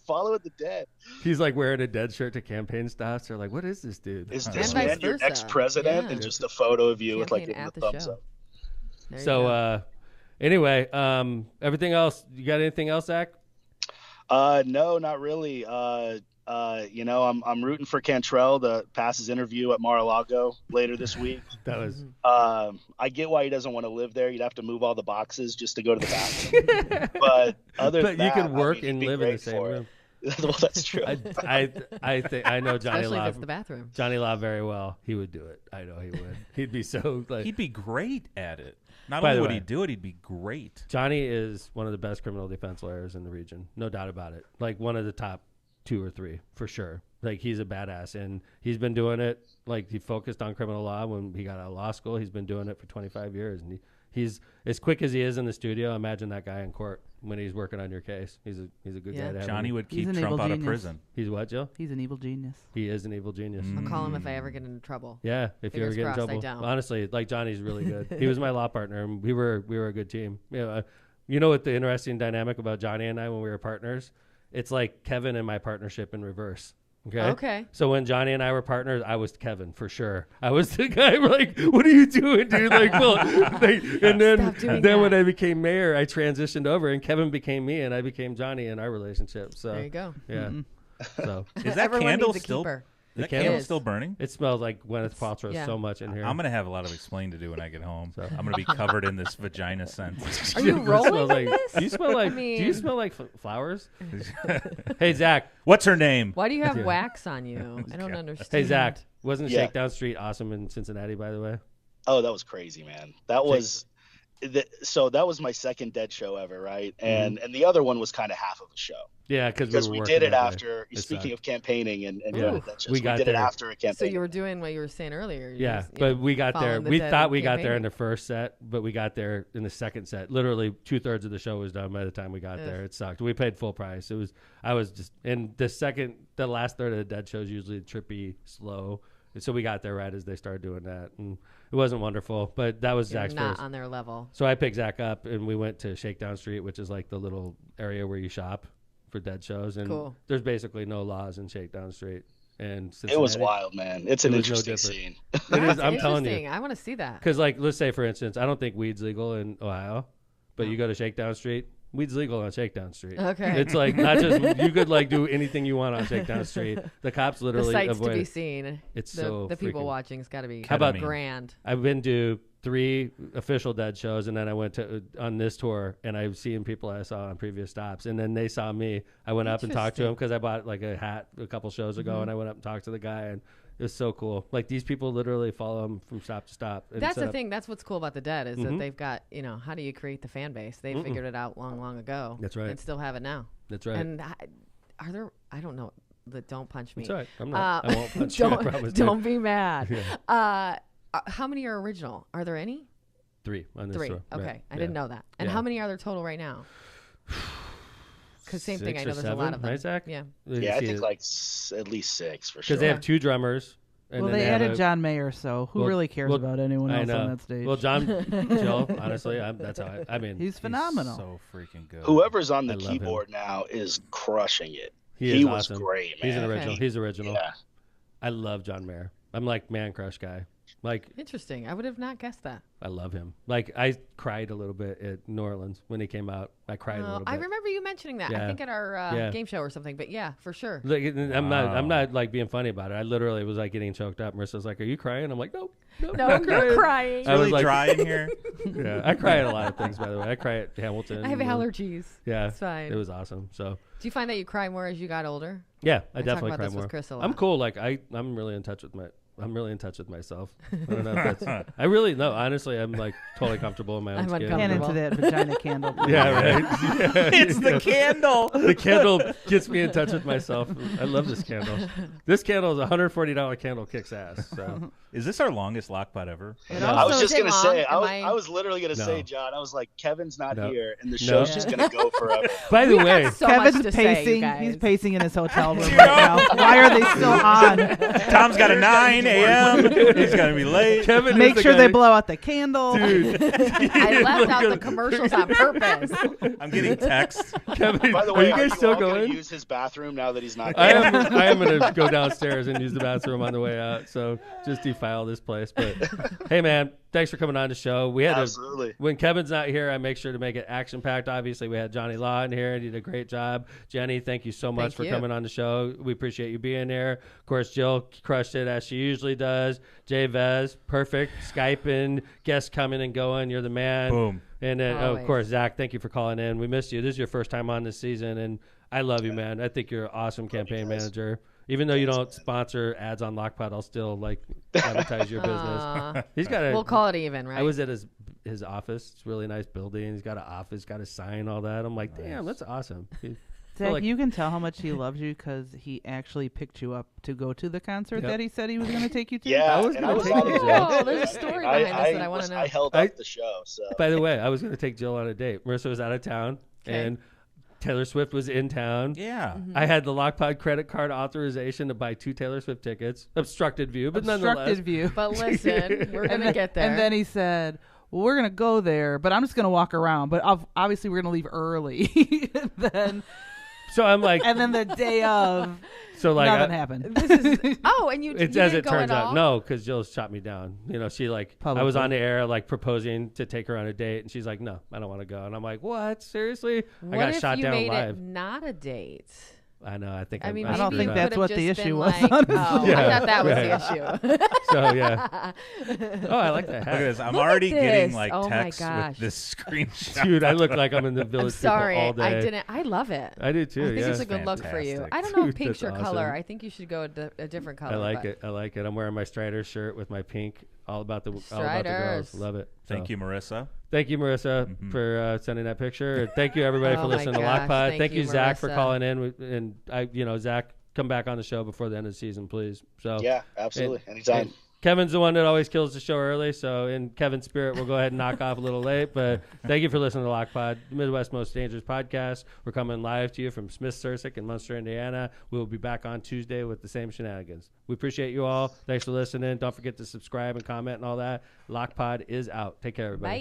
Follow the dead. He's like wearing a Dead shirt to campaign stops. They're like, what is this dude? Is this man your next president? And just a photo of you with like the thumbs up. So anyway, everything else, you got anything else, Zach? No, not really. I'm rooting for Cantrell to pass his interview at Mar-a-Lago later this week. That was. I get why he doesn't want to live there. You'd have to move all the boxes just to go to the bathroom. But than that, you can work and live in the same room. Well, that's true. I think I know Johnny Especially Law. if it's the bathroom. Johnny Law very well. He would do it. I know he would. He'd be so like. He'd be great at it. Not only would he do it, he'd be great. Johnny is one of the best criminal defense lawyers in the region, no doubt about it. Like one of the top 2 or 3 for sure. Like he's a badass, and he's been doing it. Like he focused on criminal law when he got out of law school. He's been doing it for 25 years, and he's as quick as he is in the studio. Imagine that guy in court when he's working on your case. He's a good guy to have. Johnny would keep Trump out of prison. He's what, Jill? He's an evil genius. He is an evil genius. I'll call him if I ever get into trouble. Yeah, if you ever get in crossed, trouble. I don't. Honestly, like Johnny's really good. He was my law partner, and we were a good team. You know what the interesting dynamic about Johnny and I when we were partners? It's like Kevin and my partnership in reverse. Okay. So when Johnny and I were partners, I was Kevin for sure. I was the guy like, "What are you doing, dude?" Like, well, and then when I became mayor, I transitioned over, and Kevin became me, and I became Johnny in our relationship. So there you go. Yeah. So is that candle still? Is that candle still burning? It smells like Gwyneth Paltrow so much in here. I'm gonna have a lot of explain to do when I get home. So I'm gonna be covered in this vagina scent. Are you rolling in this? Do you smell like? Do you smell like flowers? Hey Zach, what's her name? Why do you have wax on you? I don't understand. Hey Zach, wasn't Shakedown Street awesome in Cincinnati, by the way? Oh, that was crazy, man. That was. So that was my second Dead show ever, right? And the other one was kind of half of a show. Yeah, because we did it after. Speaking of campaigning and Dead shows, we did it after a campaign. So you were doing what you were saying earlier. Yeah, but we got there. We thought we got there in the first set, but we got there in the second set. Literally 2/3 of the show was done by the time we got there. It sucked. We paid full price. I was just in the last third of the Dead show is usually trippy, slow. So we got there right as they started doing that, and it wasn't wonderful. But that was Zach's not first. On their level. So I picked Zach up, and we went to Shakedown Street, which is like the little area where you shop for Dead shows. And there's basically no laws in Shakedown Street. And it was wild, man. It's an interesting scene. It is. I'm telling you. I want to see that. Because, like, let's say for instance, I don't think weed's legal in Ohio, but you go to Shakedown Street. Weed's legal on Shakedown Street. Okay. It's like not just you could like do anything you want on Shakedown Street. The cops literally the sights avoid. to be seen. It's the people watching. It's got to be How about grand. I've been to 3 official Dead shows, and then I went to on this tour, and I've seen people I saw on previous stops, and then they saw me. I went up and talked to him because I bought like a hat a couple shows ago, and I went up and talked to the guy, and it was so cool. Like these people literally follow him from stop to stop. That's the thing. That's what's cool about the Dead is that they've got, how do you create the fan base? They figured it out long ago. That's right. And still have it now. That's right. And are there? I don't know. Don't punch me. That's right. I'm not. I won't punch you. I promise. Don't be mad. Yeah. How many are original? Are there any? 3 on this 3. tour. Okay, Right. I didn't know that. And how many are there total right now? Because same thing. I know there's a lot of them. Right, Zach? Yeah. Yeah, I think like at least 6 for sure. Because they have 2 drummers. And Well, then they have added John Mayer, so who really cares about anyone else on that stage? Well, Jill, honestly, that's how I mean. He's phenomenal. So freaking good. Whoever's on the keyboard now is crushing it. He was awesome. great, man. He's an original. Okay. He's original. Yeah. I love John Mayer. I'm like man crush guy. Like Interesting. I would have not guessed that. I love him. Like I cried a little bit at New Orleans when he came out. I cried a little bit. I remember you mentioning that. I Yeah. think at our Yeah. game show or something. But yeah, for sure. Like, I'm not like being funny about it. I literally was like getting choked up. Marissa's like, "Are you crying?" I'm like, "No, No, you're crying. It's really dry in here. Yeah, I cry at a lot of things. By the way, I cry at Hamilton. I have allergies. Yeah, It's fine. It was awesome. So Do you find that you cry more as you got older? yeah, I talk definitely about cry this more. with Chris a I'm lot. cool. Like I'm really in touch with myself. I don't know if that's. I really no. Honestly, I'm like totally comfortable in my own I'm skin. Hand into that vagina candle. Yeah, right. Yeah. It's the candle. The candle gets me in touch with myself. I love this candle. This candle is $140 candle, kicks ass. So Is this our longest lock pot ever? I was just Is it gonna long? say, Am I was literally gonna No. say, John. I was like, Kevin's not No. here, and the No. show's just gonna go forever. by the We way, got so much Kevin's to say, you pacing. guys. He's pacing in his hotel room right now. Why are they still on? Tom's got a 9 a.m. He's gonna be late. Kevin Make is the sure guy, they blow out the candle. Dude, I left out the commercials on purpose. I'm getting texts. Kevin, By the are way, you guys still all gonna going? use his bathroom now that he's not? I There? am going to go downstairs and use the bathroom on the way out. So just defile this place. But hey, man, thanks for coming on the show. We had Absolutely. when Kevin's not here, I make sure to make it action packed. Obviously, we had Johnny Law in here and he did a great job. Jenny, thank you so much Thank for you. coming on the show. We appreciate you being here. Of course, Jill crushed it as she usually does. Jay Vez, perfect. Skyping, guests coming and going. You're the man. Boom. And then, of Always. course, Zach, thank you for calling in. We missed you. This is your first time on this season, and I love you, man. I think you're an awesome campaign manager. Even though you don't sponsor ads on Lockpod, I'll still like advertise your business. He's got a. We'll call it even, right? I was at his office. It's a really nice building. He's got an office, got a sign, all that. I'm like, damn, that's awesome. Zach, like- you can tell how much he loves you because he actually picked you up to go to the concert Yep. that he said he was going to take you to. Yeah, I was and gonna I was take on you, the Jill. show. Oh, there's a story behind this that I wanna know. I held I- up the show. So By the way, I was going to take Jill on a date. Marissa was out of town, Okay. and Taylor Swift was in town. Yeah. I had the Lockpod credit card authorization to buy 2 Taylor Swift tickets. Obstructed view, but nonetheless. Obstructed view. But listen, we're going to get there. And then he said, well, we're going to go there, but I'm just going to walk around. But obviously we're going to leave early. So I'm like, And then the day of, so like, nothing happened. This is, oh, and you It's you as didn't it go turns at out, all? no, because Jill shot me down. You know, she like, I was Publicly. on the air like proposing to take her on a date, and she's like, "No, I don't want to go." And I'm like, "What? Seriously?" What I got if shot you down made live. it not a date? I know. I think. I mean, I don't maybe think you that's could've what just the been issue was, like, honestly. Oh, Yeah, I thought that was right. the issue. So yeah. Oh, I like that Look at hat, this. I'm Look at already getting this. like Oh my texts gosh. with this screenshot. dude. I look like I'm in the I'm village sorry, people all day. I didn't. I love it. I do too. I think yeah. it's a good look for you. Fantastic. I don't know if Dude, pink's that's your color. awesome. I think you should go a different color. I like but it. I like it. I'm wearing my Strider shirt with my pink. All about the girls. Striders. Love it. Thank So, you, Marissa. Thank you, Marissa, for sending that picture. And thank you, everybody, for Oh my listening gosh, to Lockpod. thank Thank you, you, Zach, for Marissa. calling in. And Zach, come back on the show before the end of the season, please. So yeah, absolutely, anytime. and Kevin's the one that always kills the show early. So in Kevin's spirit, we'll go ahead and knock off a little late. But thank you for listening to Lockpod, the Midwest Most Dangerous Podcast. We're coming live to you from Smith Sursick in Munster, Indiana. We will be back on Tuesday with the same shenanigans. We appreciate you all. Thanks for listening. Don't forget to subscribe and comment and all that. Lockpod is out. Take care, everybody. Bye.